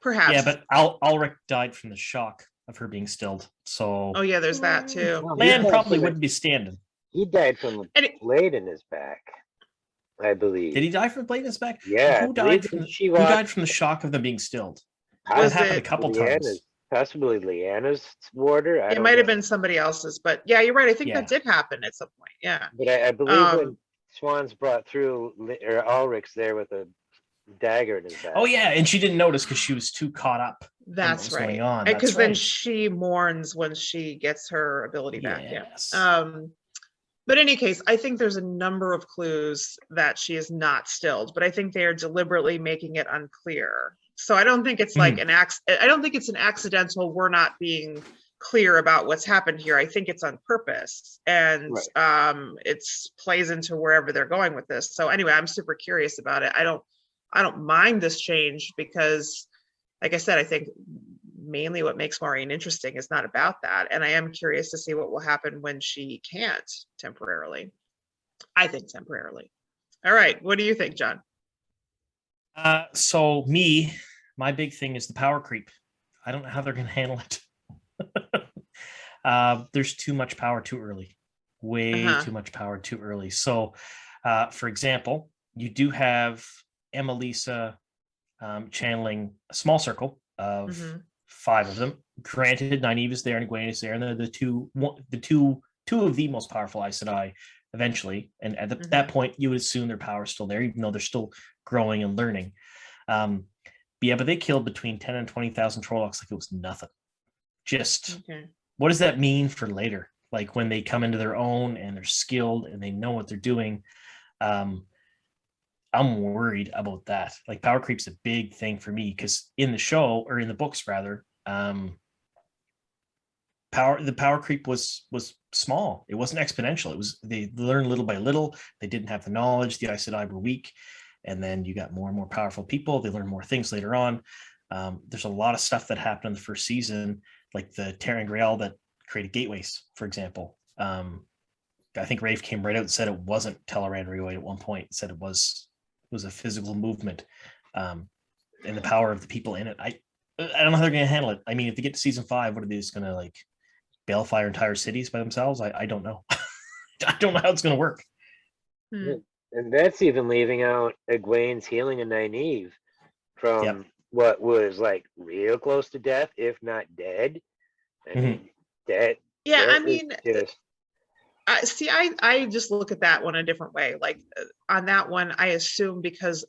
S2: Perhaps.
S5: Yeah, but Ulrich died from the shock of her being stilled. So.
S2: Oh yeah, there's that too.
S5: Lan probably wouldn't be standing.
S4: He died from a blade in his back, I believe.
S5: Did he die from a blade in his back?
S4: Yeah.
S5: Who died from the shock of them being stilled? That happened a couple times.
S4: Possibly Leanna's warder.
S2: It might have been somebody else's, but yeah, you're right. I think that did happen at some point. Yeah.
S4: But I believe when Swan's brought through, or Ulrich's there with a dagger in his back.
S5: Oh yeah, and she didn't notice because she was too caught up.
S2: That's right. Because then she mourns when she gets her ability back.
S5: Yes.
S2: Yeah. But in any case, I think there's a number of clues that she is not stilled, but I think they are deliberately making it unclear. So I don't think it's like I don't think it's an accidental, we're not being clear about what's happened here. I think it's on purpose, and it plays into wherever they're going with this. So anyway, I'm super curious about it. I don't mind this change because, like I said, I think mainly what makes Maureen interesting is not about that. And I am curious to see what will happen when she can't temporarily. I think temporarily. All right. What do you think, John?
S5: So my big thing is the power creep. I don't know how they're going to handle it. There's too much power too early. Way too much power too early. So, for example, you do have Emelisa channeling a small circle of 5 of them. Granted, Nynaeve is there and Egwene is there, and they're the two of the most powerful Aes Sedai eventually. And at that point, you would assume their power is still there, even though they're still growing and learning. But they killed between 10 and 20,000 Trollocs like it was nothing. Just what does that mean for later? Like when they come into their own and they're skilled and they know what they're doing. I'm worried about that. Like power creep's a big thing for me because in the show, or in the books rather, the power creep was small. It wasn't exponential. It was, they learned little by little. They didn't have the knowledge. The Aes Sedai were weak, and then you got more and more powerful people. They learned more things later on. There's a lot of stuff that happened in the first season, like the Terran Grail that created gateways, for example. I think Rafe came right out and said it wasn't Teleran Relay at one point. Said it was a physical movement, and the power of the people in it. I don't know how they're going to handle it. I mean, if they get to season 5, what are they just going to like balefire entire cities by themselves. I don't know. I don't know how it's going to work.
S2: Hmm.
S4: And that's even leaving out Egwene's healing a Nynaeve from what was like real close to death, if not dead. I mean, that
S2: Yeah, I
S4: that is
S2: mean,
S4: just
S2: see, I just look at that one a different way. Like on that one, I assume because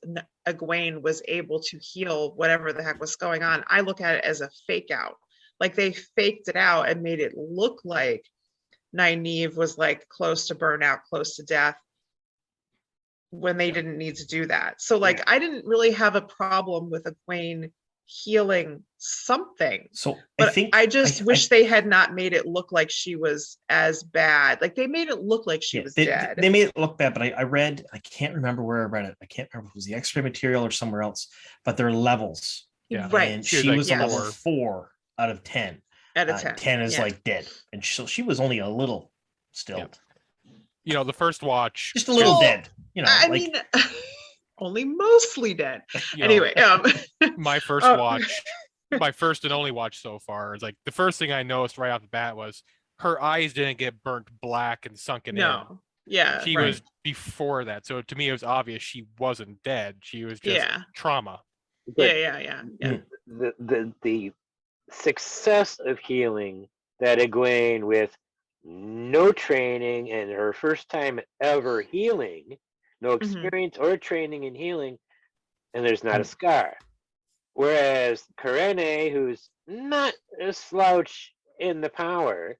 S2: Egwene was able to heal whatever the heck was going on, I look at it as a fake out. Like they faked it out and made it look like Nynaeve was like close to burnout, close to death, when they didn't need to do that. So like I didn't really have a problem with Egwene healing something,
S5: So
S2: but I just wish they had not made it look like she was as bad. Like they made it look like she was dead.
S5: They made it look bad, but I read, I can't remember where I read it. I can't remember if it was the X-ray material or somewhere else, but there are levels.
S3: Yeah.
S2: Right.
S5: And
S3: She was
S5: she
S3: like
S5: was a level
S3: 4.
S5: 4 out of 10.
S2: Out of 10.
S5: 10 is like dead. And so she was only a little still.
S3: Yeah. You know, the first watch.
S5: Just a little dead. You know,
S2: I
S5: like,
S2: mean, only mostly dead.
S3: You know,
S2: Anyway,
S3: my first watch, my first and only watch so far is like the first thing I noticed right off the bat was her eyes didn't get burnt black and sunken in.
S2: No. Yeah.
S3: She was before that. So to me, it was obvious she wasn't dead. She was just trauma.
S2: Yeah.
S4: The success of healing that Egwene, with no training and her first time ever healing, no experience or training in healing, and there's not a scar. Whereas Karene, who's not a slouch in the power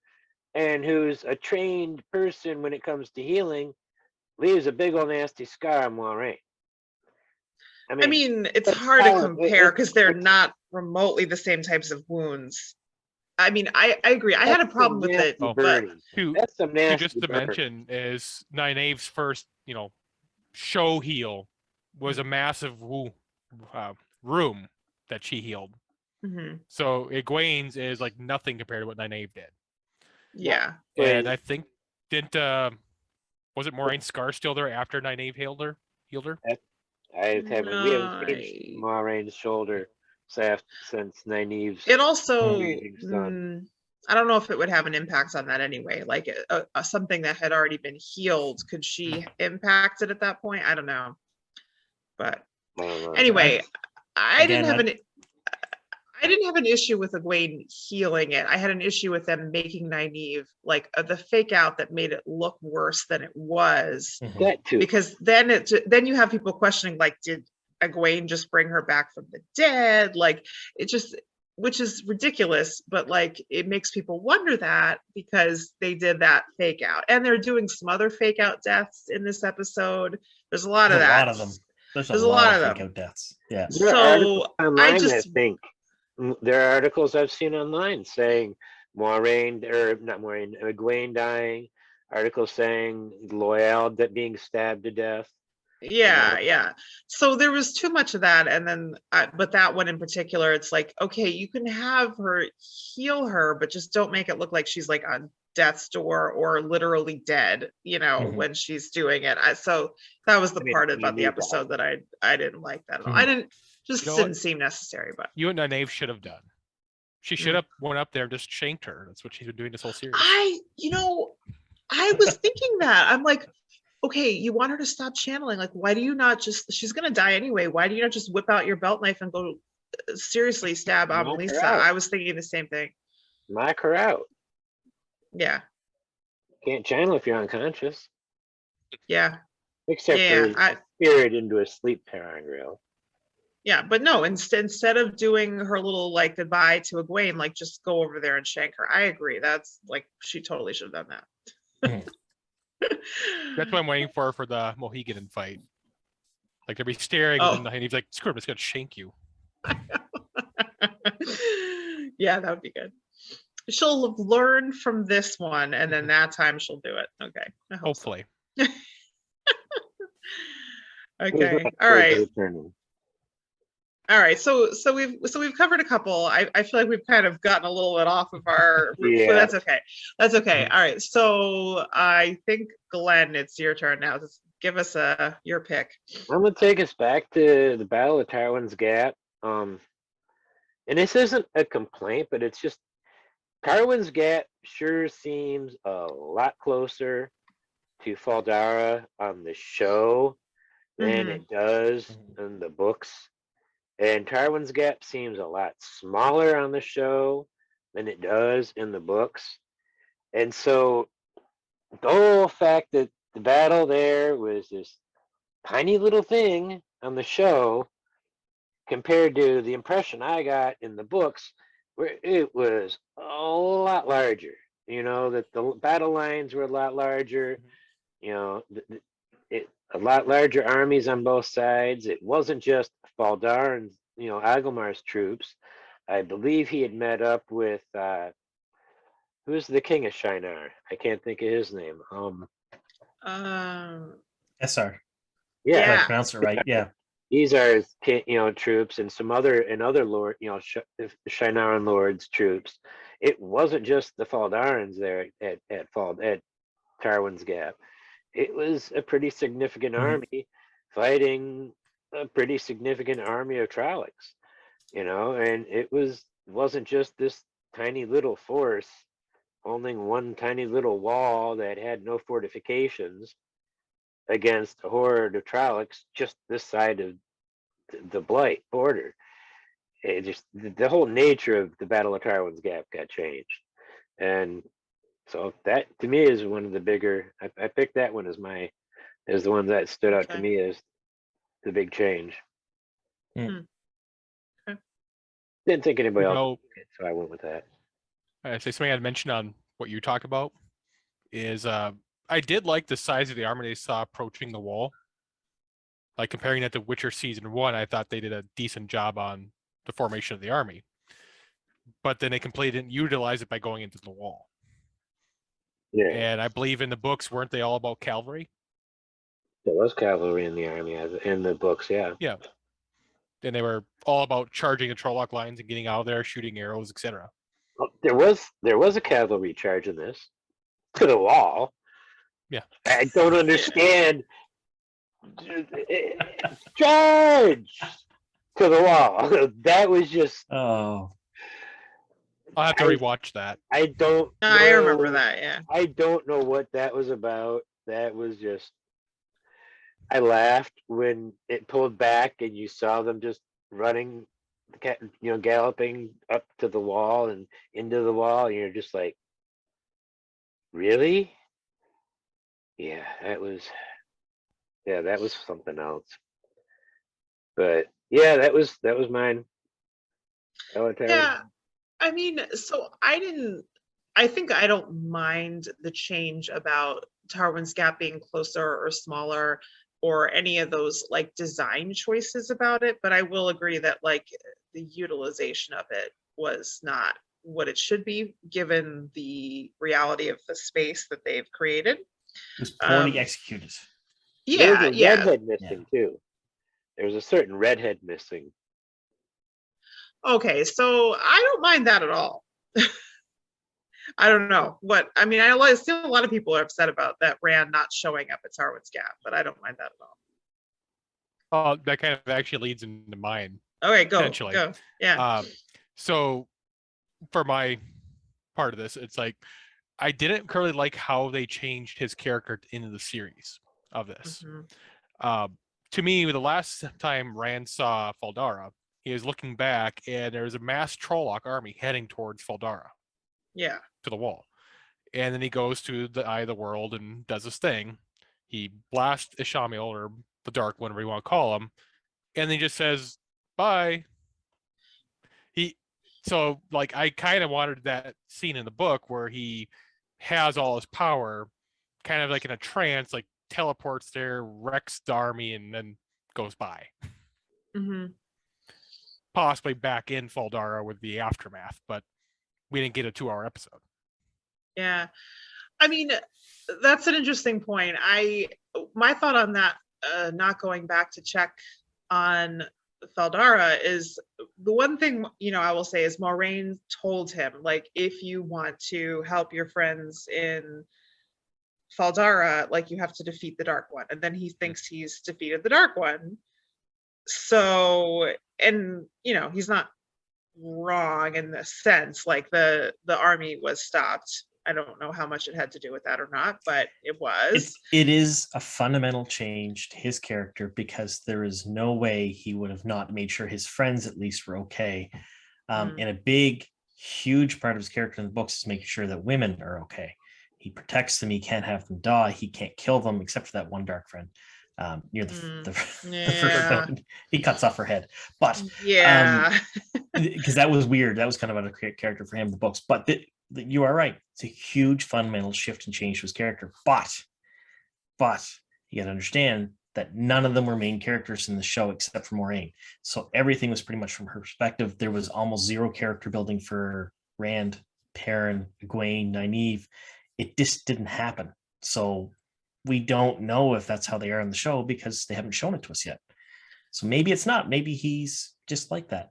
S4: and who's a trained person when it comes to healing, leaves a big old nasty scar on Moiraine.
S2: I mean, it's hard to compare because they're not remotely the same types of wounds. I mean, I agree. I had a problem with it, but
S4: that's some nasty
S3: just to mention is Nynaeve's first, show heal was a massive room that she healed. So Egwene's is like nothing compared to what Nynaeve did.
S2: Yeah.
S3: And I think was it Moiraine's scar still there after Nynaeve healed her?
S4: We haven't seen Moiraine's shoulder since Nynaeve's.
S2: It also, I don't know if it would have an impact on that anyway. Like something that had already been healed, could she impact it at that point? I don't know. But anyway, I didn't have an issue with Egwene healing it. I had an issue with them making Nynaeve like the fake out that made it look worse than it was.
S4: That too.
S2: Because then you have people questioning, like, did Egwene just bring her back from the dead? Like, it just, which is ridiculous, but like it makes people wonder that because they did that fake out, and they're doing some other fake out deaths in this episode. There's a lot of that.
S5: A lot of them. There's a lot of fake out deaths. Yeah.
S4: So I think there are articles I've seen online saying Egwene dying, articles saying Loyal that being stabbed to death.
S2: Yeah. So there was too much of that, and then but that one in particular, it's like, okay, you can have her heal her, but just don't make it look like she's like on death's door or literally dead, when she's doing it. So that was the part about the episode that I didn't like that at all. I didn't seem necessary. But
S3: you and Nynaeve should have done. She should have went up there and just shanked her. That's what she's been doing this whole series.
S2: I was thinking that. I'm like, okay, you want her to stop channeling. Like, why do you not she's going to die anyway. Why do you not just whip out your belt knife and go seriously stab Amelisa? I was thinking the same thing.
S4: Knock her out.
S2: Yeah.
S4: Can't channel if you're unconscious.
S2: Yeah.
S4: Except for spirit into a sleep triangle.
S2: Yeah, but no, instead of doing her little like goodbye to Egwene, like just go over there and shank her. I agree. That's like, she totally should have done that.
S3: That's what I'm waiting for the Mohican fight. Like they'll be staring, and he's like, "Screw it, I'm just gonna shank you."
S2: Yeah, that would be good. She'll learn from this one, and then that time she'll do it. Okay,
S3: hopefully.
S2: So. Okay, all right. All right, so we've covered a couple. I feel like we've kind of gotten a little bit off of our.
S4: Yeah.
S2: But that's okay. All right, so I think Glenn, it's your turn now. Just give us your pick.
S4: I'm gonna take us back to the Battle of Tarwin's Gap. And this isn't a complaint, but it's just Carwin's Gap sure seems a lot closer to Faldara on the show than
S2: Mhm.
S4: it does in the books. And Carwin's Gap seems a lot smaller on the show than it does in the books. And so the whole fact that the battle there was this tiny little thing on the show compared to the impression I got in the books, where it was a lot larger. You know, that the battle lines were a lot larger. You know, a lot larger armies on both sides. It wasn't just Faldar and Agelmar's troops. I believe he had met up with who's the king of Shinar? I can't think of his name.
S2: Um,
S5: SR. If I
S4: Yeah,
S2: yeah.
S5: pronounce it right. Yeah.
S4: these are troops and some other lord Shinaran lords troops. It wasn't just the Faldarans there at Tarwin's Gap. It was a pretty significant
S5: Mhm.
S4: army fighting a pretty significant army of Trollocs, and wasn't just this tiny little force holding one tiny little wall that had no fortifications against a horde of Trollocs just this side of the Blight border. It just the whole nature of the Battle of Tarwin's Gap got changed, and so that to me is one of the bigger. I picked that one as the one that stood out to
S2: Okay.
S4: me as the big change.
S2: Okay.
S4: Didn't think anybody
S3: You
S4: else
S3: know,
S4: would pick it, so I went with that.
S3: I say something I'd mention on what you talk about is I did like the size of the army they saw approaching the wall. Like comparing that to Witcher season 1, I thought they did a decent job on the formation of the army. But then they completely didn't utilize it by going into the wall.
S4: Yeah,
S3: And I believe in the books, weren't they all about cavalry?
S4: there was cavalry in the army in the books. Yeah,
S3: Yeah. And they were all about charging the Trolloc lines and getting out of there, shooting arrows, etc.
S4: oh, there was a cavalry charge in this to the wall.
S3: Yeah.
S4: I don't understand. Charge to the wall. That was just.
S5: Oh.
S3: I'll have to
S4: I,
S3: rewatch that.
S4: I don't know.
S2: I remember that. Yeah.
S4: I don't know what that was about. That was just. I laughed when it pulled back and you saw them just running, galloping up to the wall and into the wall. And you're just like, really? Yeah, that was. Yeah, that was something else. But yeah, that was mine.
S2: Yeah. I mean, so I think I don't mind the change about Tarwin's Gap being closer or smaller or any of those like design choices about it, but I will agree that like the utilization of it was not what it should be given the reality of the space that they've created.
S5: It was poorly
S2: Um,
S5: executed.
S4: There was
S2: Yeah,
S4: a
S2: yeah.
S4: redhead missing too. There was a certain redhead missing.
S2: Okay, so I don't mind that at all. I don't know what I mean. I still a lot of people are upset about that Rand not showing up at Tarwin's Gap, but I don't mind that at all.
S3: That kind of actually leads into mine.
S2: Okay, go,
S3: Potentially.
S2: go. Yeah.
S3: So for my part of this, it's like I didn't really like how they changed his character into the series of this.
S2: Mhm.
S3: To me, the last time Rand saw Faldara, he was looking back and there was a mass Trolloc army heading towards Faldara
S2: Yeah.
S3: to the wall. And then he goes to the Eye of the World and does his thing. He blasts Ishamael, or the Dark, whatever you want to call him, and then he just says, bye. So like I kind of wanted that scene in the book where he has all his power, kind of like in a trance, like teleports there, wrecks the army, and then goes by.
S2: Hmm.
S3: Possibly back in Faldara with the aftermath, but we didn't get a 2-hour episode.
S2: Yeah. I mean, that's an interesting point. My thought on that, not going back to check on Faldara, is the one thing I will say is Moraine told him, like, if you want to help your friends in Faldara, like, you have to defeat the Dark One, and then he thinks he's defeated the Dark One. So, and he's not wrong in this sense. Like the army was stopped. I don't know how much it had to do with that or not, but it was.
S5: It is a fundamental change to his character, because there is no way he would have not made sure his friends at least were okay. And a big, huge part of his character in the books is making sure that women are okay. He protects them. He can't have them die. He can't kill them, except for that one dark friend near the first one. He cuts off her head. But
S2: yeah,
S5: because that was weird. That was kind of out of character for him in the books. But you are right. It's a huge fundamental shift and change to his character. But you got to understand that none of them were main characters in the show except for Moraine. So everything was pretty much from her perspective. There was almost zero character building for Rand, Perrin, Egwene, Nynaeve. It just didn't happen. So we don't know if that's how they are in the show, because they haven't shown it to us yet. So maybe it's not. Maybe he's just like that.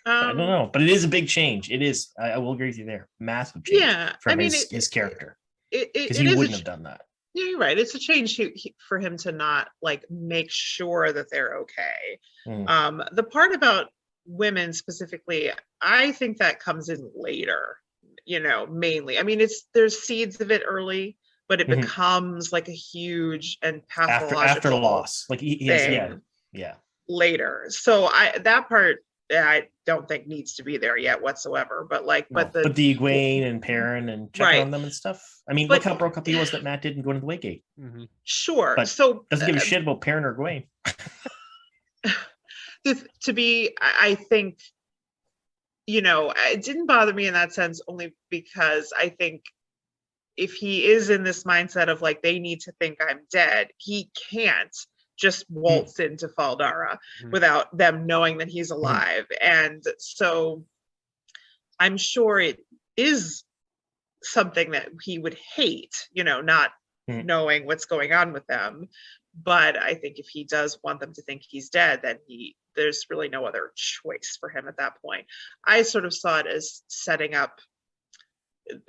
S5: I don't know, but it is a big change. It is. I will agree with you there. Massive change.
S2: Yeah,
S5: from his character, because he wouldn't have done that.
S2: Yeah, you're right. It's a change for him to not like make sure that they're okay. The part about women specifically, I think that comes in later. Mainly. I mean, there's seeds of it early, but it becomes like a huge and pathological
S5: after the loss, like yeah,
S2: later. So that part I don't think needs to be there yet whatsoever. But but
S5: the Egwene and Perrin and checking on them and stuff. I mean, look how broke up he was that Matt didn't go into the Waygate.
S2: Sure.
S5: But
S2: so
S5: doesn't give a shit about Perrin or Egwene.
S2: To be, I think, it didn't bother me in that sense, only because I think if he is in this mindset of like, they need to think I'm dead, he can't just waltz into Faldara without them knowing that he's alive. And so I'm sure it is something that he would hate, not knowing what's going on with them. But I think if he does want them to think he's dead, then there's really no other choice for him at that point. I sort of saw it as setting up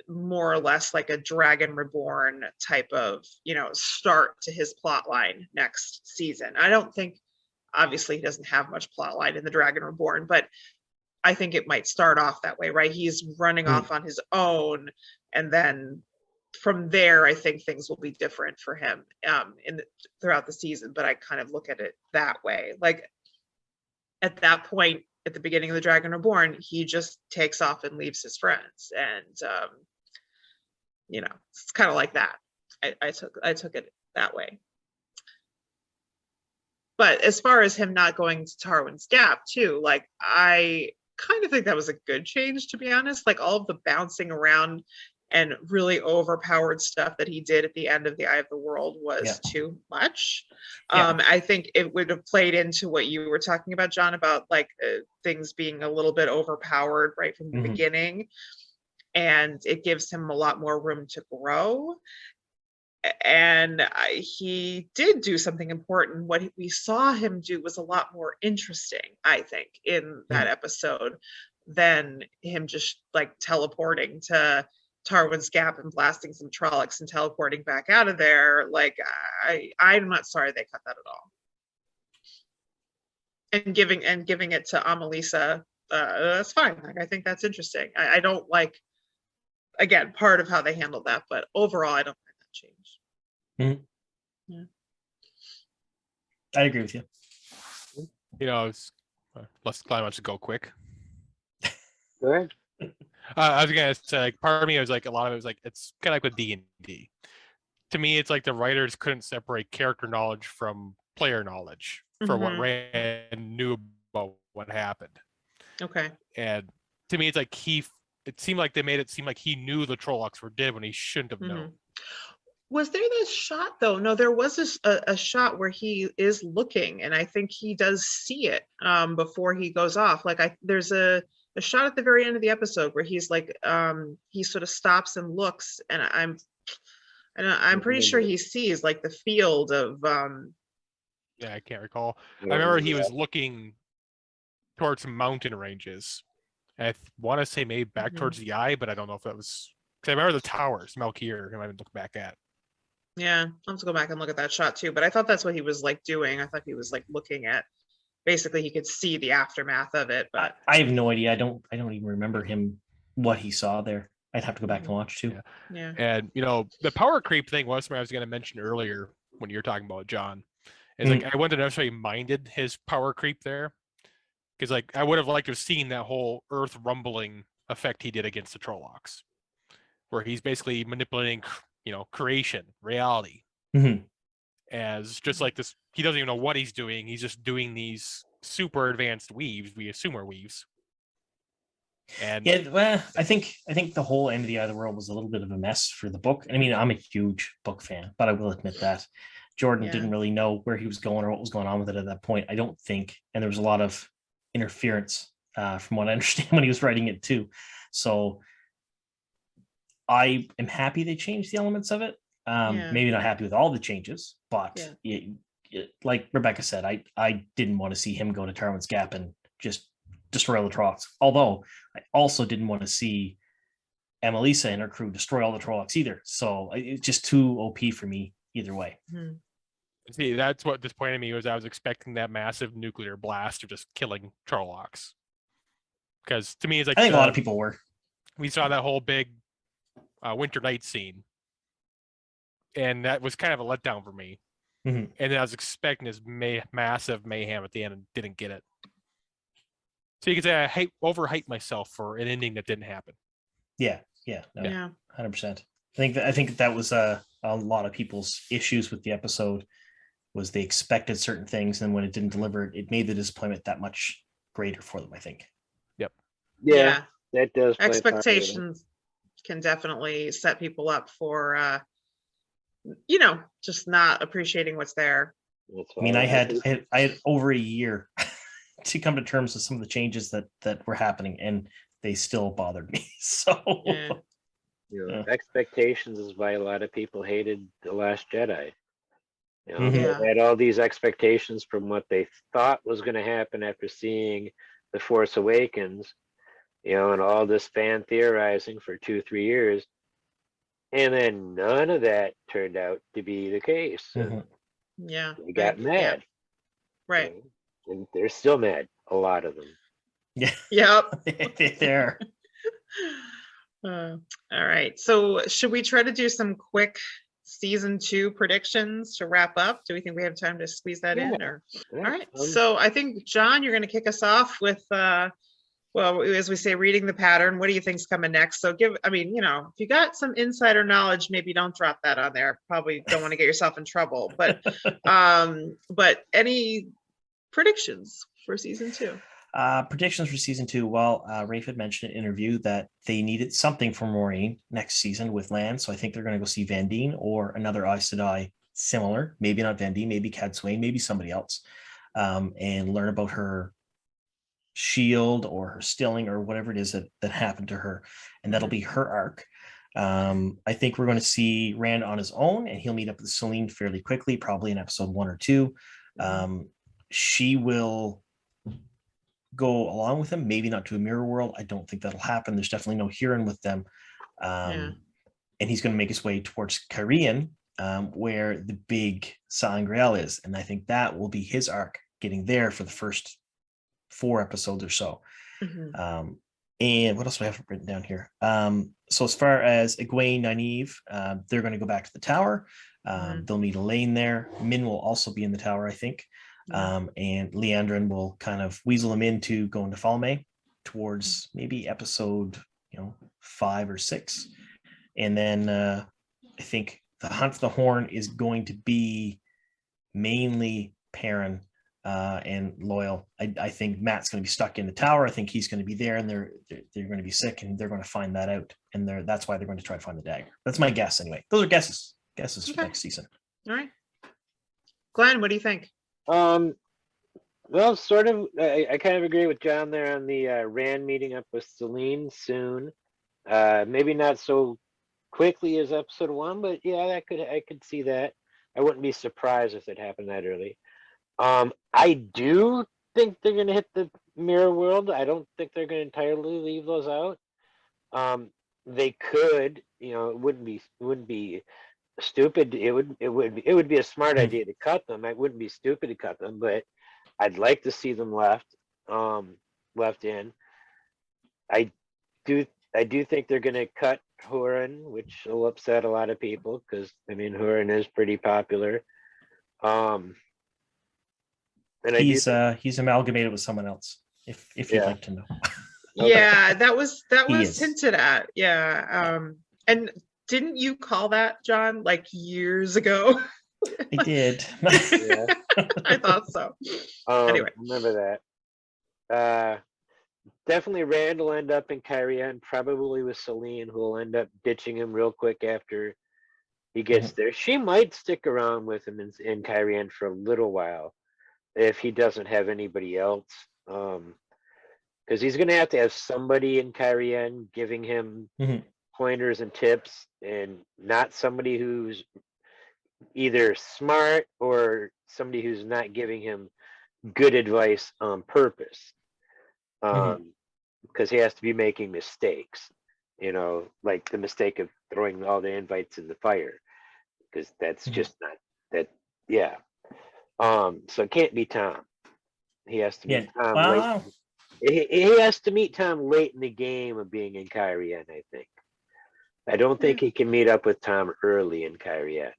S2: more or less like a Dragon Reborn type of, start to his plot line next season. I don't think, obviously he doesn't have much plot line in the Dragon Reborn, but I think it might start off that way, right? He's running off on his own, and then from there, I think things will be different for him throughout the season. But I kind of look at it that way. Like at that point, at the beginning of the Dragon Reborn, he just takes off and leaves his friends, and it's kind of like that. I took it that way. But as far as him not going to Tarwin's Gap too, like I kind of think that was a good change, to be honest. Like all of the bouncing around and really overpowered stuff that he did at the end of the Eye of the World was too much. I think it would have played into what you were talking about, John, about like things being a little bit overpowered right from the beginning. And it gives him a lot more room to grow. And he did do something important. What we saw him do was a lot more interesting, I think, in that episode than him just like teleporting to Tarwin's Gap and blasting some Trollocs and teleporting back out of there. Like I'm not sorry they cut that at all. And giving it to Amalisa, that's fine. Like I think that's interesting. I don't like, again, part of how they handled that, but overall I don't find that change. Yeah.
S5: I agree with you.
S3: Let's climb to go quick.
S4: Go ahead.
S3: I was gonna say, like, part of me was like, a lot of it was like, it's kind of like with D&D. To me, it's like the writers couldn't separate character knowledge from player knowledge for what Rand knew about what happened.
S2: Okay.
S3: And to me, it's like it seemed like they made it seem like he knew the Trollocs were dead when he shouldn't have known.
S2: Was there this shot though? No, there was a shot where he is looking, and I think he does see it before he goes off. Like there's a shot at the very end of the episode where he's like he sort of stops and looks, and I'm pretty sure he sees like the field of
S3: I can't recall. I remember he was looking towards some mountain ranges. I want to say maybe back towards the eye, but I don't know if that was, because I remember the towers, Malkir, who I haven't looked back at.
S2: Yeah, I'll have to go back and look at that shot too. But I thought that's what he was like doing. I thought he was like looking at basically he could see the aftermath of it. But
S5: I have no idea. I don't even remember him what he saw there. I'd have to go back and watch too.
S3: Yeah.
S2: yeah,
S3: And the power creep thing was something I was going to mention earlier when you were talking about John. It's like I wouldn't have necessarily minded his power creep there, because like I would have liked to have seen that whole earth rumbling effect he did against the Trollocs, where he's basically manipulating creation, reality, as just like this. He doesn't even know what he's doing. He's just doing these super advanced weaves. We assume are weaves. And
S5: yeah, well, I think the whole end of the Other World was a little bit of a mess for the book. I mean, I'm a huge book fan, but I will admit that Jordan didn't really know where he was going or what was going on with it at that point, I don't think. And there was a lot of interference, from what I understand, when he was writing it too. So I am happy they changed the elements of it. Maybe not happy with all the changes, but like Rebecca said, I didn't want to see him go to Tarwin's Gap and just destroy all the Trollocs. Although I also didn't want to see Emelisa and her crew destroy all the Trollocs either. So it's just too OP for me either way.
S3: See, that's what disappointed me, was I was expecting that massive nuclear blast of just killing Trollocs. Because to me, it's like
S5: I think a lot of people were.
S3: We saw that whole big Winter Night scene, and that was kind of a letdown for me. And then I was expecting this massive mayhem at the end and didn't get it. So you could say I overhyped myself for an ending that didn't happen.
S5: Yeah, 100%. I think that was a lot of people's issues with the episode, was they expected certain things, and when it didn't deliver, it made the disappointment that much greater for them, I think.
S4: Yeah, that does play a part of it.
S2: expectations can definitely set people up for just not appreciating what's there.
S4: That's
S5: I mean,
S4: why
S5: I had over a year to come to terms with some of the changes that were happening, and they still bothered me. So
S4: expectations is why a lot of people hated The Last Jedi.
S2: Yeah.
S4: They had all these expectations from what they thought was going to happen after seeing The Force Awakens, and all this fan theorizing for 2-3 years, and then none of that turned out to be the case. And they got mad.
S2: Right.
S4: And they're still mad, a lot of them.
S2: Yep.
S5: There.
S2: All right. So should we try to do some quick season 2 predictions to wrap up? Do we think we have time to squeeze that in? Or all right. So I think, John, you're going to kick us off with well, as we say, reading the pattern. What do you think's coming next? So if you got some insider knowledge, maybe don't drop that on there. Probably don't want to get yourself in trouble. But any predictions for season 2?
S5: Predictions for season 2. Well, Rafe had mentioned in an interview that they needed something from Maureen next season with Lan. So I think they're going to go see Van Dien or another Aes Sedai similar. Maybe not Van Dien, maybe Cad Swain, maybe somebody else, and learn about her shield or her stilling or whatever it is that happened to her, and that'll be her arc. I think we're going to see Rand on his own, and he'll meet up with Celine fairly quickly, probably in episode 1 or 2. She will go along with him, maybe not to a mirror world. I don't think that'll happen. There's definitely no Huron with them. And he's going to make his way towards Cairhien, where the big Sangreal is, and I think that will be his arc, getting there for the first 4 episodes or so. And what else do I have written down here? So as far as Egwene, Nynaeve, they're going to go back to the tower. They'll meet Elaine there. Min will also be in the tower, I think. And Leandrin will kind of weasel him into going to Falme towards maybe episode 5 or 6. And then I think the Hunt for the Horn is going to be mainly Perrin and Loyal. I think Matt's going to be stuck in the tower. I think he's going to be there, and they're going to be sick, and they're going to find that out, and that's why they're going to try to find the dagger. That's my guess, anyway. Those are guesses for next season.
S2: All right, Glenn, what do you think?
S4: Well, sort of. I kind of agree with John there on the Rand meeting up with Celine soon. Maybe not so quickly as episode 1, but yeah, I could see that. I wouldn't be surprised if it happened that early. I do think they're going to hit the mirror world. I don't think they're going to entirely leave those out. They could, it wouldn't be stupid. It would be a smart idea to cut them. It wouldn't be stupid to cut them, but I'd like to see them left in. I do think they're going to cut Horan, which will upset a lot of people because I mean Horan is pretty popular. And
S5: He's amalgamated with someone else. If you'd
S4: Yeah.
S5: like to know.
S2: Yeah, that was
S5: He is.
S2: hinted at. Yeah. And didn't you call that, John, like years ago?
S5: I did.
S4: Yeah.
S2: I thought so. Anyway.
S4: Remember that. Definitely Rand will end up in Kyrian, probably with Celine, who will end up ditching him real quick after he gets there. She might stick around with him in Kyrian for a little while if he doesn't have anybody else. Because he's going to have somebody in Kyrian giving him pointers and tips, and not somebody who's either smart or somebody who's not giving him good advice on purpose. Because he has to be making mistakes, like the mistake of throwing all the invites in the fire, because that's just not that. Yeah. So it can't be Tom. He has to meet Tom late. He has to meet Tom late in the game of being in Kyrian, I think. I don't think he can meet up with Tom early in Kyrian.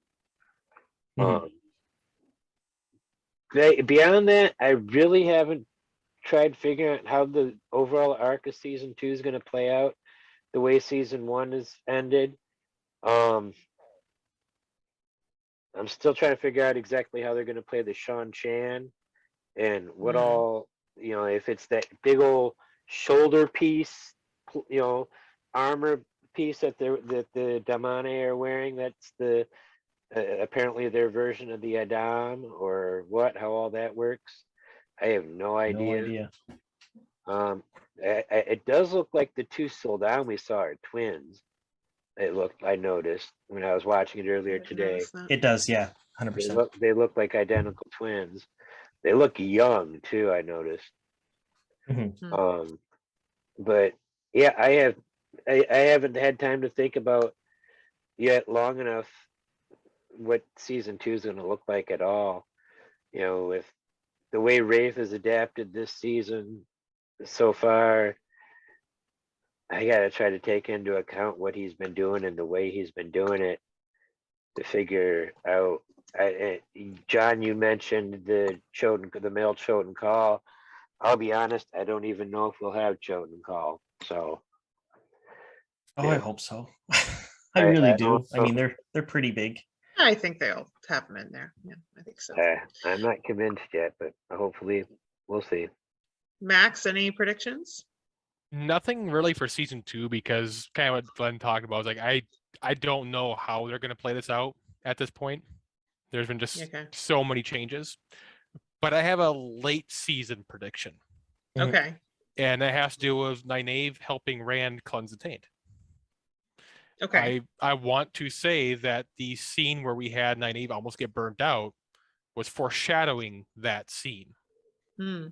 S4: Beyond that, I really haven't tried figuring out how the overall arc of season 2 is going to play out the way season 1 is ended. I'm still trying to figure out exactly how they're going to play the Sean Chan and what all, if it's that big old shoulder piece, armor piece that the Damane are wearing, that's the apparently their version of the Adam, or how all that works. I have no idea. It does look like the two Soldan we saw are twins. I noticed when I was watching it earlier today.
S5: It does, yeah, 100%.
S4: They look like identical twins. They look young too, I noticed. But yeah, I haven't had time to think about yet long enough what season 2 is going to look like at all. With the way Rafe has adapted this season so far, I got to try to take into account what he's been doing and the way he's been doing it to figure out. John, you mentioned the male Choten call. I'll be honest, I don't even know if we'll have Choten call. So,
S5: I hope so. I really do. I mean, they're pretty big.
S2: I think they'll have them in there. Yeah, I think so.
S4: I'm not convinced yet, but hopefully we'll see.
S2: Max, any predictions?
S3: Nothing really for season 2, because kind of what Glenn talked about was like I don't know how they're going to play this out at this point. There's been just so many changes, but I have a late season prediction.
S2: Okay.
S3: And that has to do with Nynaeve helping Rand cleanse the taint.
S2: Okay.
S3: I want to say that the scene where we had Nynaeve almost get burnt out was foreshadowing that scene.
S2: Okay.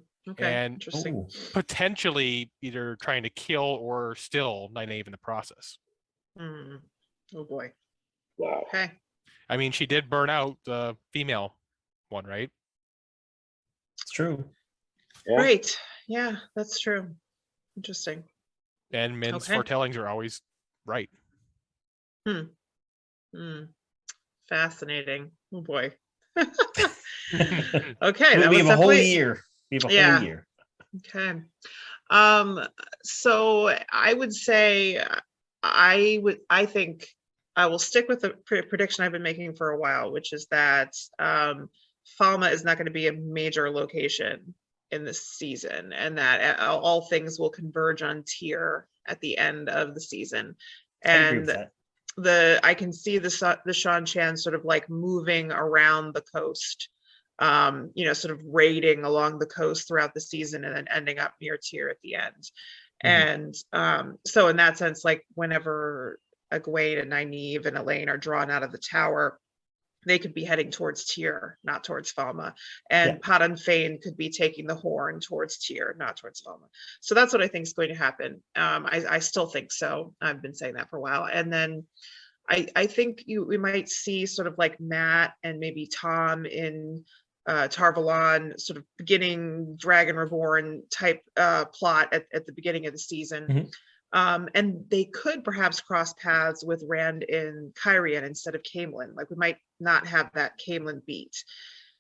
S3: And
S2: interesting.
S3: Potentially either trying to kill or still Nynaeve in the process.
S2: Oh boy.
S4: Wow.
S2: Okay.
S3: I mean, she did burn out the female one, right?
S5: It's true.
S4: Yeah.
S2: Right. Yeah, that's true. Interesting.
S3: And Min's foretellings are always right.
S2: Fascinating. Oh boy.
S5: Okay.
S2: Okay.
S5: We have a whole year. We have a whole year.
S2: Okay. So I would say I think I will stick with the prediction I've been making for a while, which is that Falma is not going to be a major location in this season, and that all things will converge on Tyr at the end of the season.
S5: I agree with that.
S2: I can see the Sean Chan sort of like moving around the coast, sort of raiding along the coast throughout the season and then ending up near Tyr at the end. And so in that sense, like whenever Egwene and Nynaeve and Elaine are drawn out of the tower, they could be heading towards Tyr, not towards Falma. And Padan Fain could be taking the horn towards Tyr, not towards Falma. So that's what I think is going to happen. I still think so. I've been saying that for a while. And then I think we might see sort of like Matt and maybe Tom in Tarvalon sort of beginning Dragon Reborn type plot at the beginning of the season. And they could perhaps cross paths with Rand in Kyrian instead of Camelin. Like we might not have that Camelin beat.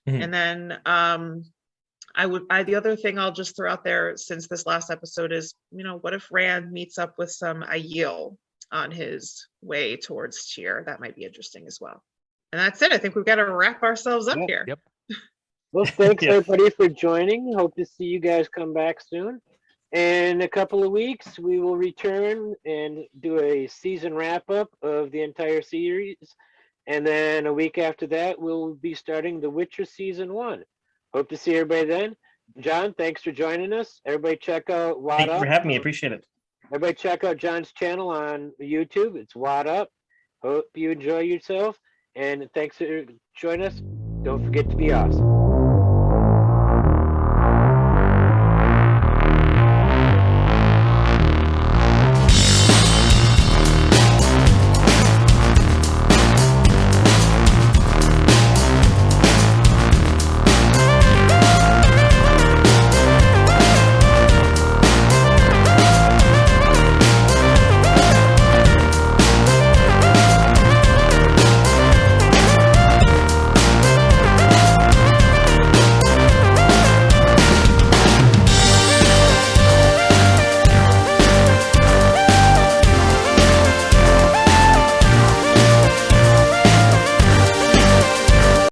S2: And then the other thing I'll just throw out there since this last episode is, what if Rand meets up with some Aiel on his way towards Tyr? That might be interesting as well. And that's it. I think we've got to wrap ourselves up here.
S3: Yep.
S4: Well, thanks everybody for joining. Hope to see you guys come back soon. In a couple of weeks, we will return and do a season wrap up of the entire series. And then a week after that, we'll be starting The Witcher Season 1. Hope to see everybody then. John, thanks for joining us. Everybody check out WoT Up.
S5: Thank you for having me. I appreciate it.
S4: Everybody check out John's channel on YouTube. It's WoT Up. Hope you enjoy yourself. And thanks for joining us. Don't forget to be awesome.